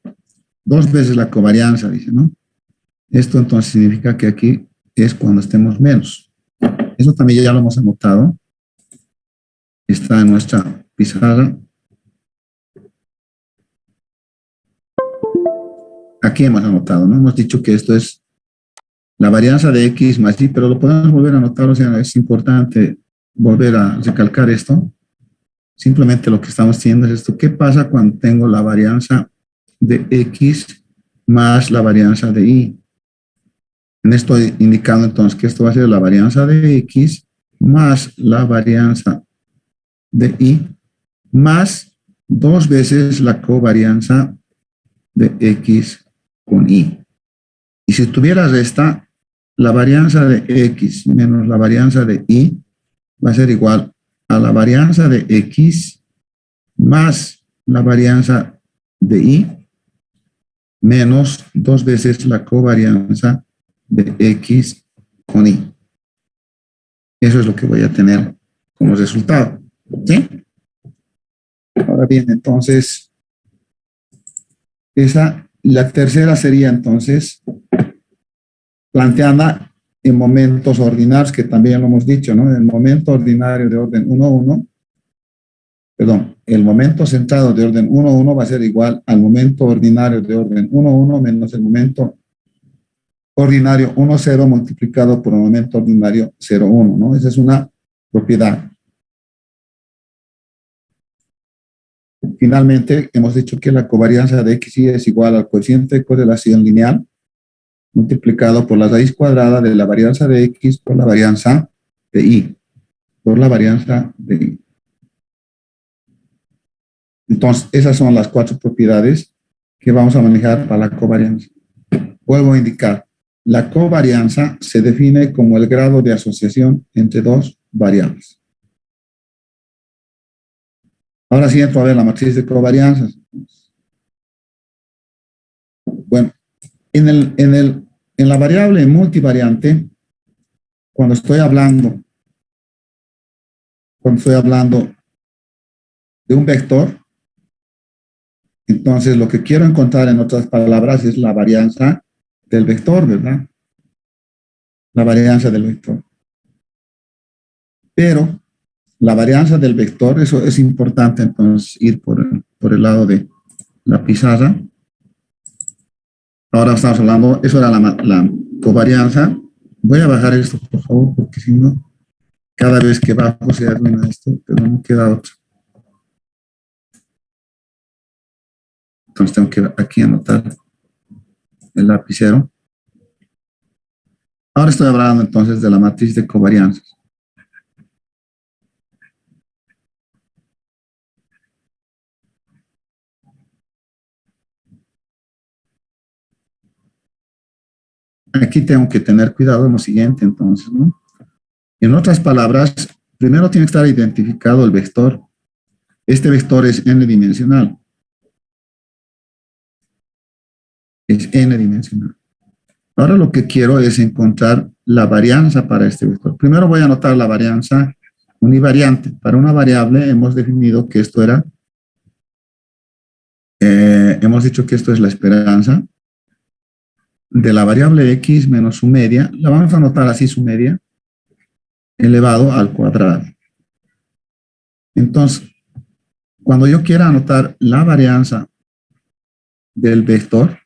dos veces la covarianza, dice, ¿no? Esto entonces significa que aquí es cuando estemos menos. Eso también ya lo hemos anotado. Está en nuestra pizarra. Aquí hemos anotado, ¿no? Hemos dicho que esto es la varianza de X más Y, pero lo podemos volver a anotar, o sea, es importante volver a recalcar esto. Simplemente lo que estamos haciendo es esto. ¿Qué pasa cuando tengo la varianza de X más la varianza de Y? En esto estoy indicando entonces que esto va a ser la varianza de X más la varianza de Y más dos veces la covarianza de X con Y. Y si tuvieras esta, la varianza de X menos la varianza de Y va a ser igual a la varianza de X más la varianza de Y menos dos veces la covarianza de X con Y. Eso es lo que voy a tener como resultado. ¿Sí? Ahora bien, entonces, la tercera sería entonces planteada en momentos ordinarios, que también lo hemos dicho, ¿no? El momento ordinario de orden 1, 1, perdón, el momento centrado de orden 1, 1 va a ser igual al momento ordinario de orden 1, 1 menos el momento ordinario 1, 0 multiplicado por el momento ordinario 0, 1, ¿no? Esa es una propiedad. Finalmente, hemos dicho que la covarianza de X y Y es igual al coeficiente de correlación lineal multiplicado por la raíz cuadrada de la varianza de X por la varianza de Y. Por la varianza de Y. Entonces, esas son las cuatro propiedades que vamos a manejar para la covarianza. Vuelvo a indicar, la covarianza se define como el grado de asociación entre dos variables. Ahora sí entro a ver la matriz de covarianzas. Bueno, en la variable multivariante, cuando estoy hablando de un vector, entonces lo que quiero encontrar en otras palabras es la varianza del vector, ¿verdad? La varianza del vector. Pero la varianza del vector, eso es importante entonces ir por el lado de la pizarra. Ahora estamos hablando, eso era la covarianza. Voy a bajar esto, por favor, porque si no, cada vez que bajo se arruina esto, pero no queda otro. Entonces tengo que aquí anotar el lapicero. Ahora estoy hablando entonces de la matriz de covarianzas. Aquí tengo que tener cuidado en lo siguiente entonces, ¿no? En otras palabras, primero tiene que estar identificado el vector. Este vector es n-dimensional. Es n-dimensional. Ahora lo que quiero es encontrar la varianza para este vector. Primero voy a anotar la varianza univariante. Para una variable hemos definido que esto era, hemos dicho que esto es la esperanza de la variable x menos su media. La vamos a anotar así, su media, elevado al cuadrado. Entonces, cuando yo quiera anotar la varianza del vector,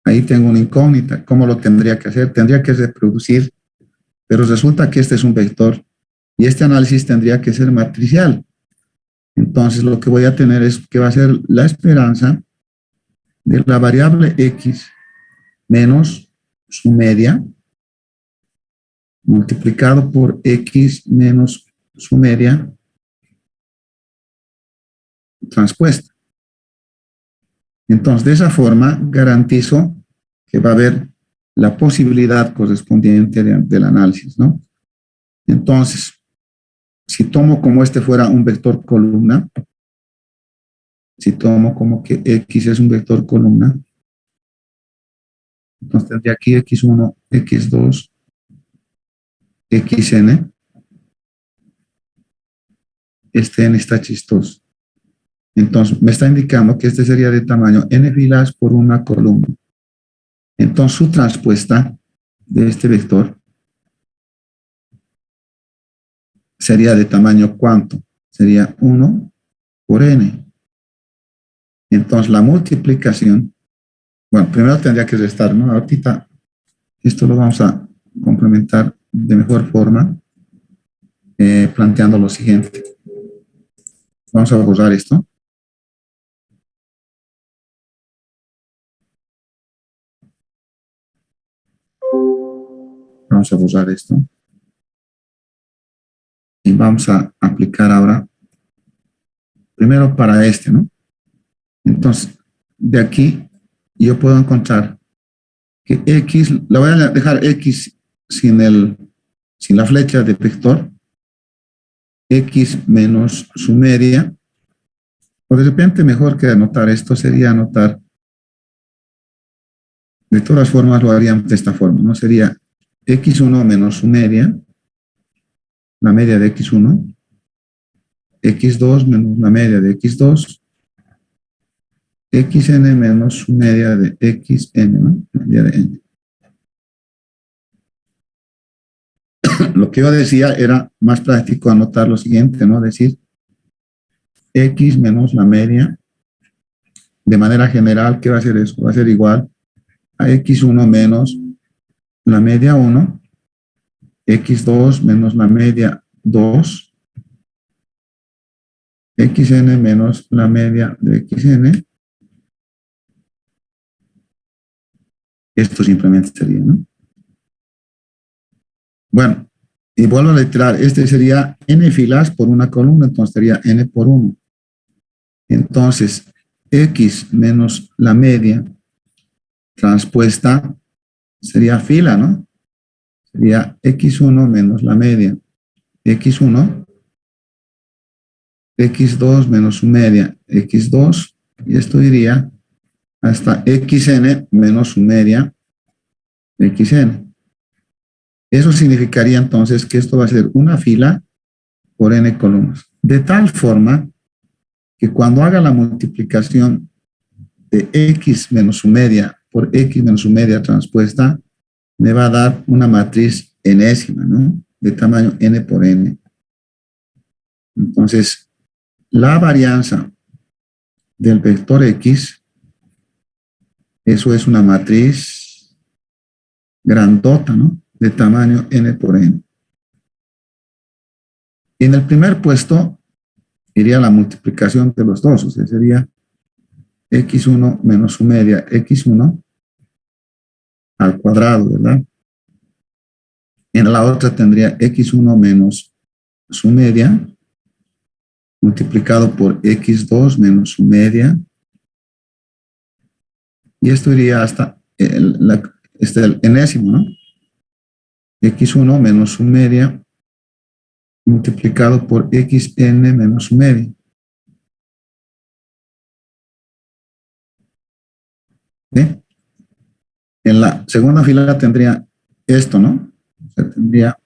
ahí tengo una incógnita. ¿Cómo lo tendría que hacer? Tendría que reproducir, pero resulta que este es un vector y este análisis tendría que ser matricial. Entonces, lo que voy a tener es que va a ser la esperanza de la variable x menos su media multiplicado por x menos su media transpuesta. Entonces, de esa forma garantizo que va a haber la posibilidad correspondiente del análisis, ¿no? Entonces, si tomo como este fuera un vector columna, si tomo como que X es un vector columna, entonces tendría aquí X1, X2, XN. Este N está chistoso. Entonces me está indicando que este sería de tamaño N filas por una columna. Entonces su transpuesta de este vector sería de tamaño ¿cuánto? Sería 1 por N. Entonces la multiplicación, bueno, primero tendría que restar, ¿no? Ahorita esto lo vamos a complementar de mejor forma, planteando lo siguiente. Vamos a borrar esto. Vamos a borrar esto. Y vamos a aplicar ahora, primero para este, ¿no? Entonces, de aquí yo puedo encontrar que X, le voy a dejar X sin la flecha de vector, X menos su media, o de repente mejor que anotar esto sería anotar, de todas formas lo haríamos de esta forma, ¿no? Sería X1 menos su media, la media de X1, X2 menos la media de X2, XN menos su media de XN, ¿no? Media de N. Lo que yo decía era más práctico anotar lo siguiente, ¿no? Decir X menos la media, de manera general, ¿qué va a ser eso? Va a ser igual a X1 menos la media 1, X2 menos la media 2, XN menos la media de XN. Esto simplemente sería, ¿no? Bueno, y vuelvo a reiterar, este sería N filas por una columna, entonces sería N por 1. Entonces, X menos la media transpuesta sería fila, ¿no? Sería X1 menos la media X1, X2 menos su media X2, y esto iría hasta XN menos su media XN. Eso significaría entonces que esto va a ser una fila por N columnas. De tal forma que cuando haga la multiplicación de X menos su media por X menos su media transpuesta, me va a dar una matriz enésima, ¿no? De tamaño N por N. Entonces, la varianza del vector X, eso es una matriz grandota, ¿no? De tamaño N por N. Y en el primer puesto iría la multiplicación de los dos, o sea, sería X1 menos su media X1 al cuadrado, ¿verdad? En la otra tendría X1 menos su media multiplicado por X2 menos su media. Y esto iría hasta el enésimo, ¿no? X1 menos su media multiplicado por XN menos su media. ¿Sí? En la segunda fila tendría esto, ¿no? O sea, tendría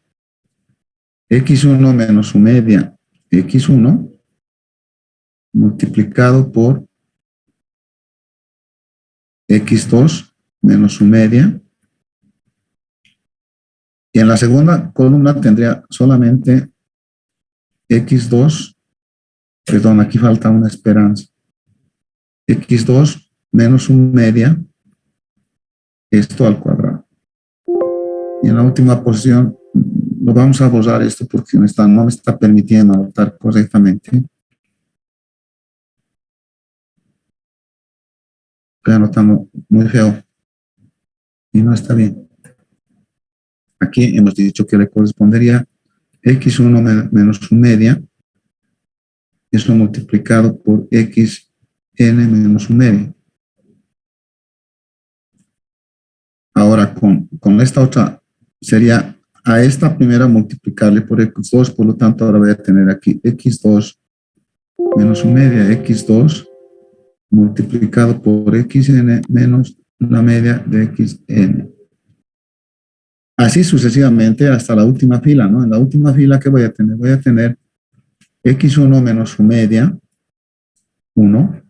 X1 menos su media X1 multiplicado por X2 menos su media. Y en la segunda columna tendría solamente X2, perdón, aquí falta una esperanza. X2 menos su media, esto al cuadrado. Y en la última posición, lo vamos a borrar esto porque no me está permitiendo anotar correctamente. Estoy anotando muy feo y no está bien. Aquí hemos dicho que le correspondería X1 menos su media, eso multiplicado por XN menos su media. Ahora con esta otra sería a esta primera multiplicarle por x2, por lo tanto ahora voy a tener aquí x2 menos su media, x2 multiplicado por xn menos la media de xn. Así sucesivamente hasta la última fila, ¿no? En la última fila, ¿qué voy a tener? Voy a tener x1 menos su media, 1,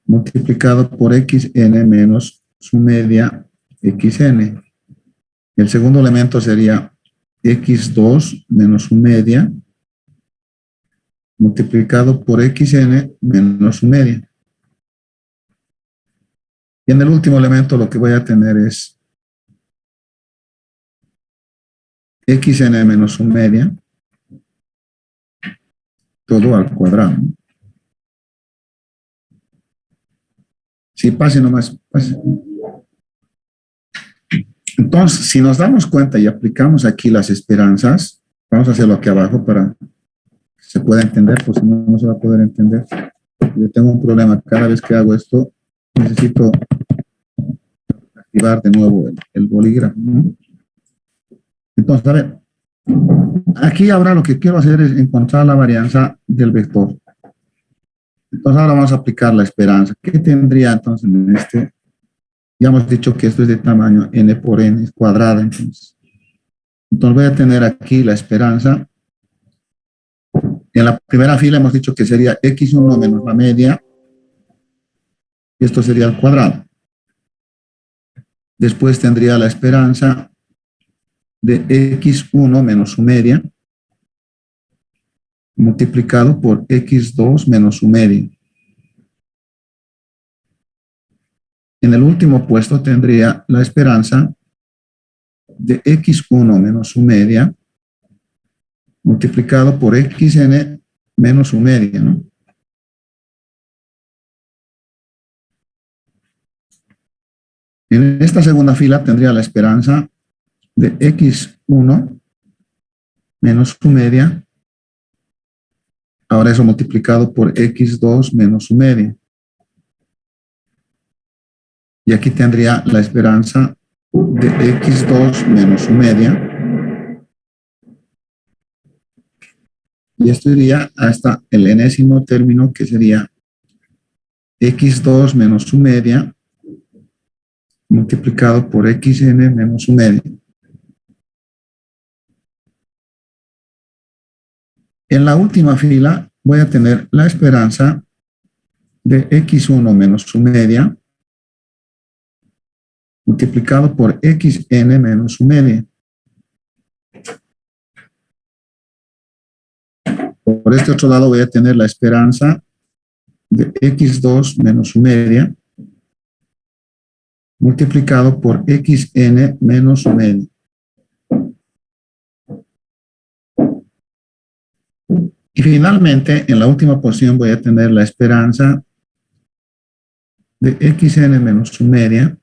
multiplicado por xn menos su media, xn. El segundo elemento sería x2 menos su media, multiplicado por xn menos su media. Y en el último elemento lo que voy a tener es xn menos su media, todo al cuadrado. Sí, pase nomás, pase. Entonces, si nos damos cuenta y aplicamos aquí las esperanzas, vamos a hacerlo aquí abajo para que se pueda entender, pues si no, no se va a poder entender. Yo tengo un problema, cada vez que hago esto, necesito activar de nuevo el bolígrafo, ¿no? Entonces, a ver, aquí ahora lo que quiero hacer es encontrar la varianza del vector. Entonces ahora vamos a aplicar la esperanza. ¿Qué tendría entonces en este? Ya hemos dicho que esto es de tamaño n por n, es cuadrada, entonces. Entonces voy a tener aquí la esperanza. En la primera fila hemos dicho que sería x1 menos la media. Y esto sería el cuadrado. Después tendría la esperanza de x1 menos su media, multiplicado por x2 menos su media. En el último puesto tendría la esperanza de x1 menos su media, multiplicado por xn menos su media, ¿no? En esta segunda fila tendría la esperanza de x1 menos su media, ahora eso multiplicado por x2 menos su media. Y aquí tendría la esperanza de x2 menos su media. Y esto iría hasta el enésimo término, que sería x2 menos su media, multiplicado por xn menos su media. En la última fila voy a tener la esperanza de x1 menos su media, multiplicado por xn menos su media. Por este otro lado voy a tener la esperanza de x2 menos su media, multiplicado por xn menos su media. Y finalmente, en la última posición voy a tener la esperanza de xn menos su media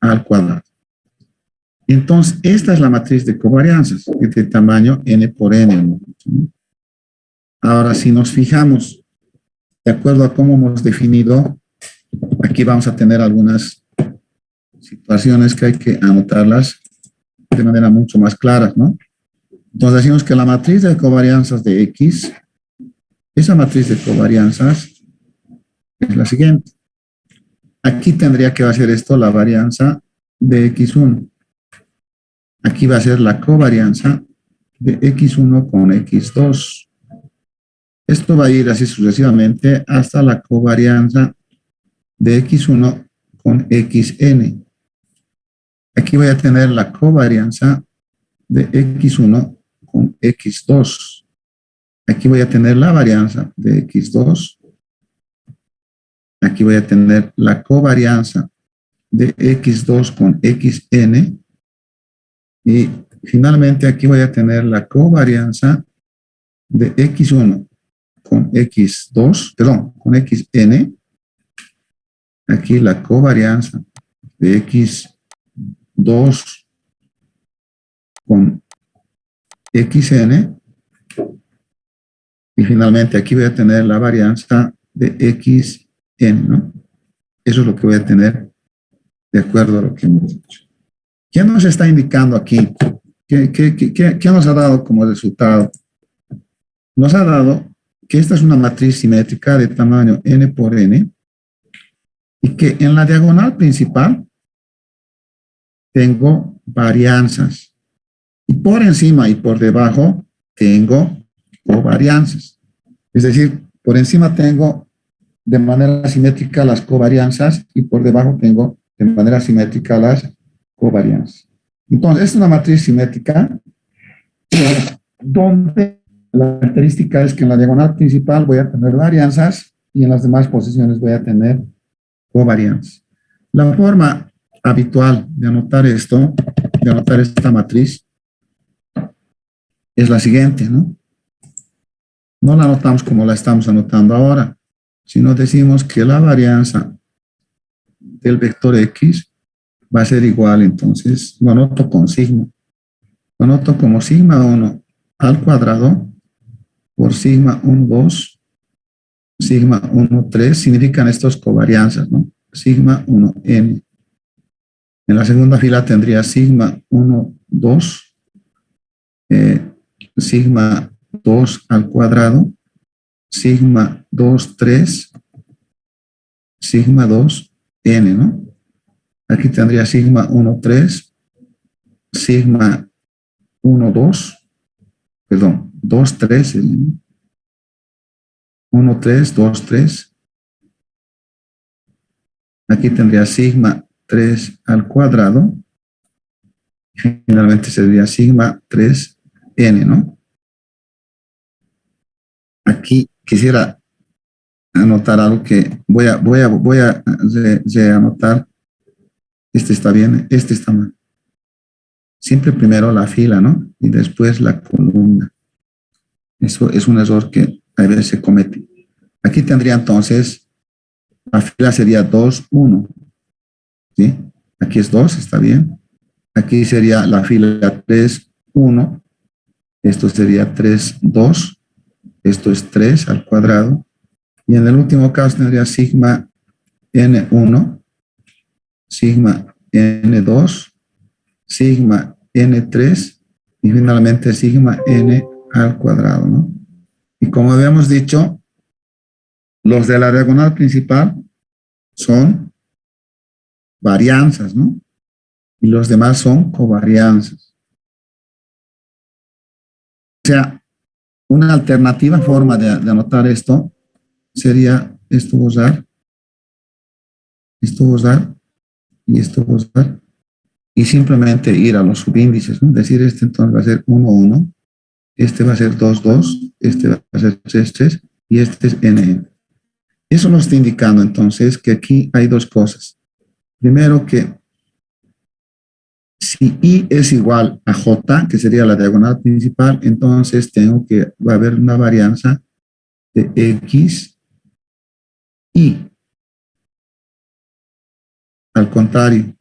al cuadrado. Entonces, esta es la matriz de covarianzas, que es de tamaño n por n. Ahora, si nos fijamos, de acuerdo a cómo hemos definido, aquí vamos a tener algunas situaciones que hay que anotarlas de manera mucho más clara, ¿no? Entonces decimos que la matriz de covarianzas de X, esa matriz de covarianzas es la siguiente. Aquí tendría que ser esto la varianza de X1. Aquí va a ser la covarianza de X1 con X2. Esto va a ir así sucesivamente hasta la covarianza de X1 con XN. Aquí voy a tener la covarianza de X1 con X2. Aquí voy a tener la varianza de X2. Aquí voy a tener la covarianza de X2 con XN. Y finalmente aquí voy a tener la covarianza de X1 con X2, perdón, con XN. Aquí la covarianza de X2 con XN. Y finalmente aquí voy a tener la varianza de XN, ¿no? Eso es lo que voy a tener de acuerdo a lo que hemos dicho. ¿Qué nos está indicando aquí? ¿Qué nos ha dado como resultado? Nos ha dado que esta es una matriz simétrica de tamaño n por n y que en la diagonal principal tengo varianzas y por encima y por debajo tengo covarianzas. Es decir, por encima tengo de manera simétrica las covarianzas y por debajo tengo de manera simétrica las covarianzas. Entonces, es una matriz simétrica donde la característica es que en la diagonal principal voy a tener varianzas y en las demás posiciones voy a tener covarianzas. La forma habitual de anotar esto, de anotar esta matriz, es la siguiente, ¿no? No la anotamos como la estamos anotando ahora, sino decimos que la varianza del vector X va a ser igual, entonces lo anoto con sigma. Lo anoto como sigma 1 al cuadrado por sigma 1, 2, sigma 1, 3, significan estos covarianzas, ¿no? Sigma 1, n. En la segunda fila tendría sigma 1, 2, sigma 2 al cuadrado, sigma 2, 3, sigma 2, n, ¿no? Aquí tendría sigma 1, 3, sigma 1, 2, perdón, 2, 3, 1, 3, 2, 3. Aquí tendría sigma 3 al cuadrado. Finalmente sería sigma 3n, ¿no? Aquí quisiera anotar algo que voy a anotar. Este está bien, este está mal. Siempre primero la fila, ¿no? Y después la columna. Eso es un error que a veces se comete. Aquí tendría entonces, la fila sería 2, 1. ¿Sí? Aquí es 2, está bien. Aquí sería la fila 3, 1. Esto sería 3, 2. Esto es 3 al cuadrado. Y en el último caso tendría sigma n1, sigma n2, sigma n3 y finalmente sigma n al cuadrado, ¿no? Y como habíamos dicho, los de la diagonal principal son varianzas, ¿no? Y los demás son covarianzas. O sea, una alternativa forma de anotar esto sería esto usar y esto usar y simplemente ir a los subíndices, ¿no? Decir, este entonces va a ser 1, 1, este va a ser 2, 2, este va a ser 3, 3 y este es n. Eso nos está indicando entonces que aquí hay dos cosas. Primero que si I es igual a J, que sería la diagonal principal, entonces tengo que va a haber una varianza de X y al contrario,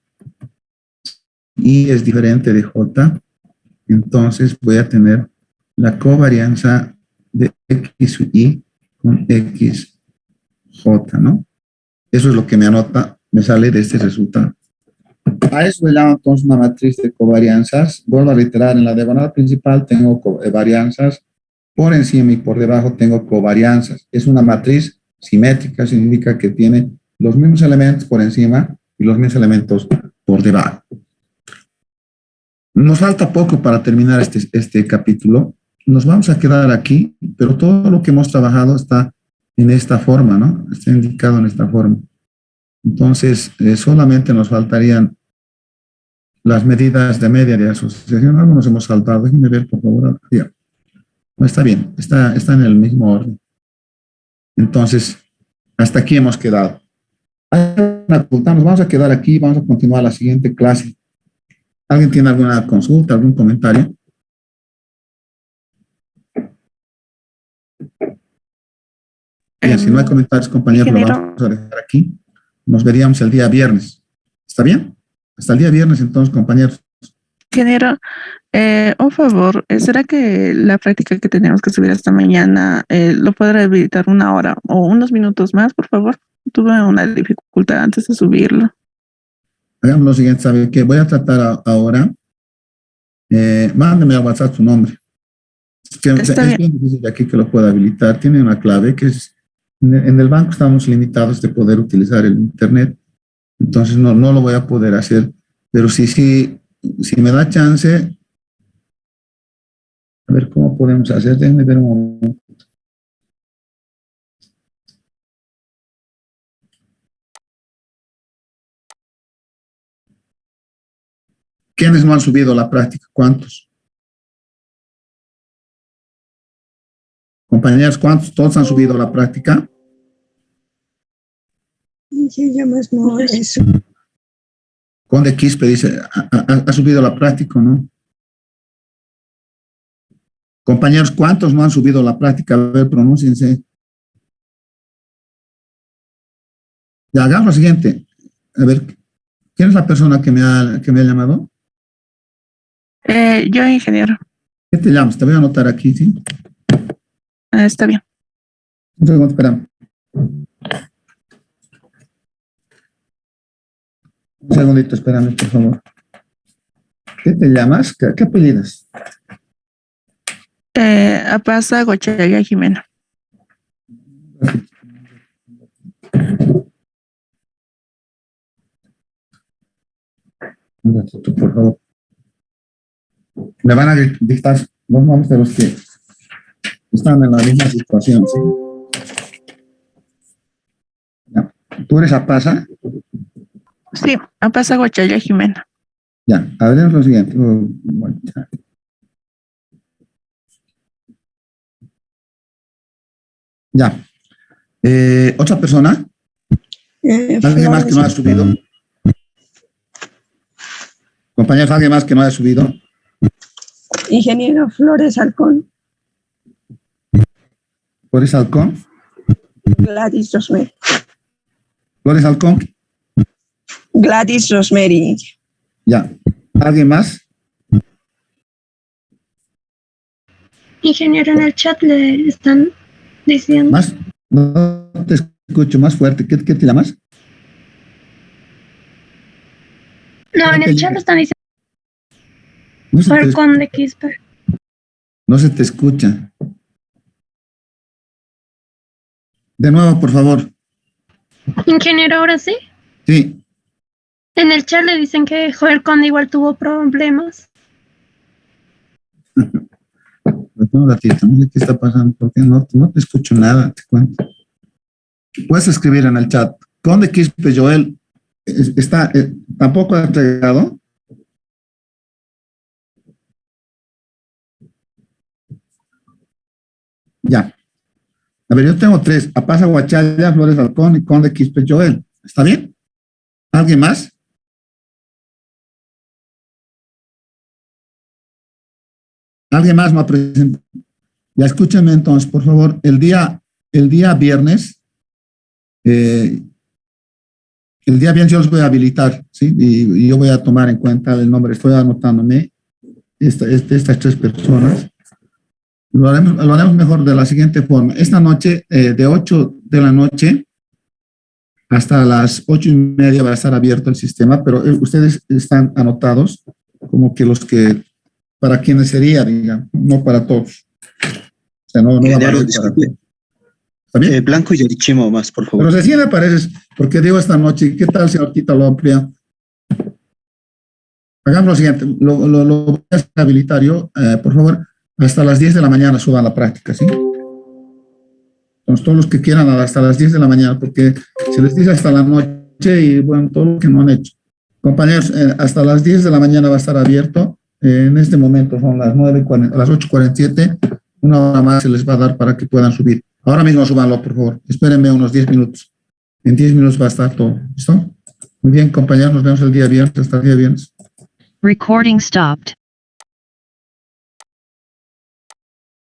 I es diferente de J, entonces voy a tener la covarianza de X y con XJ, ¿no? Eso es lo que me anota, me sale de este resultado. A eso le llamo entonces una matriz de covarianzas. Vuelvo a reiterar, en la diagonal principal tengo varianzas, por encima y por debajo tengo covarianzas. Es una matriz simétrica, significa que tiene los mismos elementos por encima y los mismos elementos por debajo. Nos falta poco para terminar este capítulo. Nos vamos a quedar aquí, pero todo lo que hemos trabajado está en esta forma, ¿no? Está indicado en esta forma. Entonces, solamente nos faltarían las medidas de media de asociación. Algo nos hemos saltado. Déjenme ver, por favor. Ya. No, está bien, está en el mismo orden. Entonces, hasta aquí hemos quedado. Hay una consulta, nos vamos a quedar aquí, vamos a continuar la siguiente clase. ¿Alguien tiene alguna consulta, algún comentario? Bien, si no hay comentarios, compañeros, lo vamos a dejar aquí. Nos veríamos el día viernes. ¿Está bien? Hasta el día viernes, entonces, compañeros. Ingeniero, un favor, ¿será que la práctica que tenemos que subir esta mañana lo podrá habilitar una hora o unos minutos más, por favor? Tuve una dificultad antes de subirlo. Hagamos lo siguiente, ¿sabe qué? Voy a tratar ahora. Mándeme a WhatsApp su nombre. Es bien difícil aquí que lo pueda habilitar. Tiene una clave que es, en el banco estamos limitados de poder utilizar el internet, entonces no lo voy a poder hacer, pero si me da chance, a ver cómo podemos hacer. Déjenme ver un momento. ¿Quiénes no han subido la práctica? ¿Cuántos? Compañeros, ¿cuántos? ¿Todos han subido la práctica? Conde Quispe dice, ha subido la práctica, ¿no? Compañeros, ¿cuántos no han subido la práctica? A ver, pronúnciense. Ya, hagamos lo siguiente. A ver, ¿quién es la persona que me ha llamado? Yo, ingeniero. ¿Qué te llamas? Te voy a anotar aquí, ¿sí? Está bien. Un segundo, espera. Un segundito, espérame, por favor. ¿Qué te llamas? ¿Qué apellidas? Apasa Gochaya Jimena. Un ratito, por favor. Me van a dictar los nombres de los que están en la misma situación, ¿sí? Ya. ¿Tú eres Apasa? Sí, Apasa Gochaya Jimena. Ya, haremos lo siguiente. Ya. ¿Otra persona? ¿Alguien más que no haya subido? Compañeros, ¿alguien más que no haya subido? Ingeniero Flores Halcón. ¿Flores Halcón? Gladys Rosemary. ¿Flores Halcón? Gladys Rosemary. Ya. ¿Alguien más? Ingeniero, en el chat le están diciendo. ¿Más? No te escucho, más fuerte. ¿Qué te llamas? No, en el chat están diciendo. No se te Falcón de Quispe. No se te escucha. De nuevo, por favor. Ingeniero, ahora sí. Sí. En el chat le dicen que Joel Conde igual tuvo problemas. Un ratito, no sé qué está pasando, porque no te escucho nada, te cuento. Puedes escribir en el chat. Conde Quispe Joel está, tampoco ha entregado. Ya. A ver, yo tengo 3. Apasa Guachaya, Flores Halcón y Conde Quispe Joel. ¿Está bien? ¿Alguien más? ¿Alguien más me ha presentado? Ya escúchenme entonces, por favor. El día viernes, yo los voy a habilitar, ¿sí? Y yo voy a tomar en cuenta el nombre. Estoy anotándome estas 3 personas. Lo haremos mejor de la siguiente forma. Esta noche, de 8 de la noche hasta las 8:30 va a estar abierto el sistema, pero ustedes están anotados como que los que, para quienes sería, digamos, no para todos. O sea, no va a valer para todos. ¿Está bien? Blanco y Yorichimo más, por favor. Pero recién apareces, porque digo esta noche, ¿qué tal si ahorita lo amplía? Hagamos lo siguiente, lo voy a habilitar yo, por favor, hasta las 10 de la mañana suban la práctica, ¿sí? Entonces, todos los que quieran hasta las 10 de la mañana, porque se les dice hasta la noche y, bueno, todo lo que no han hecho. Compañeros, hasta las 10 de la mañana va a estar abierto. En este momento son las 8:47. Una hora más se les va a dar para que puedan subir. Ahora mismo súbanlo, por favor. Espérenme unos 10 minutos. En 10 minutos va a estar todo. ¿Listo? Muy bien, compañeros, nos vemos el día viernes. Hasta el día viernes. Recording stopped.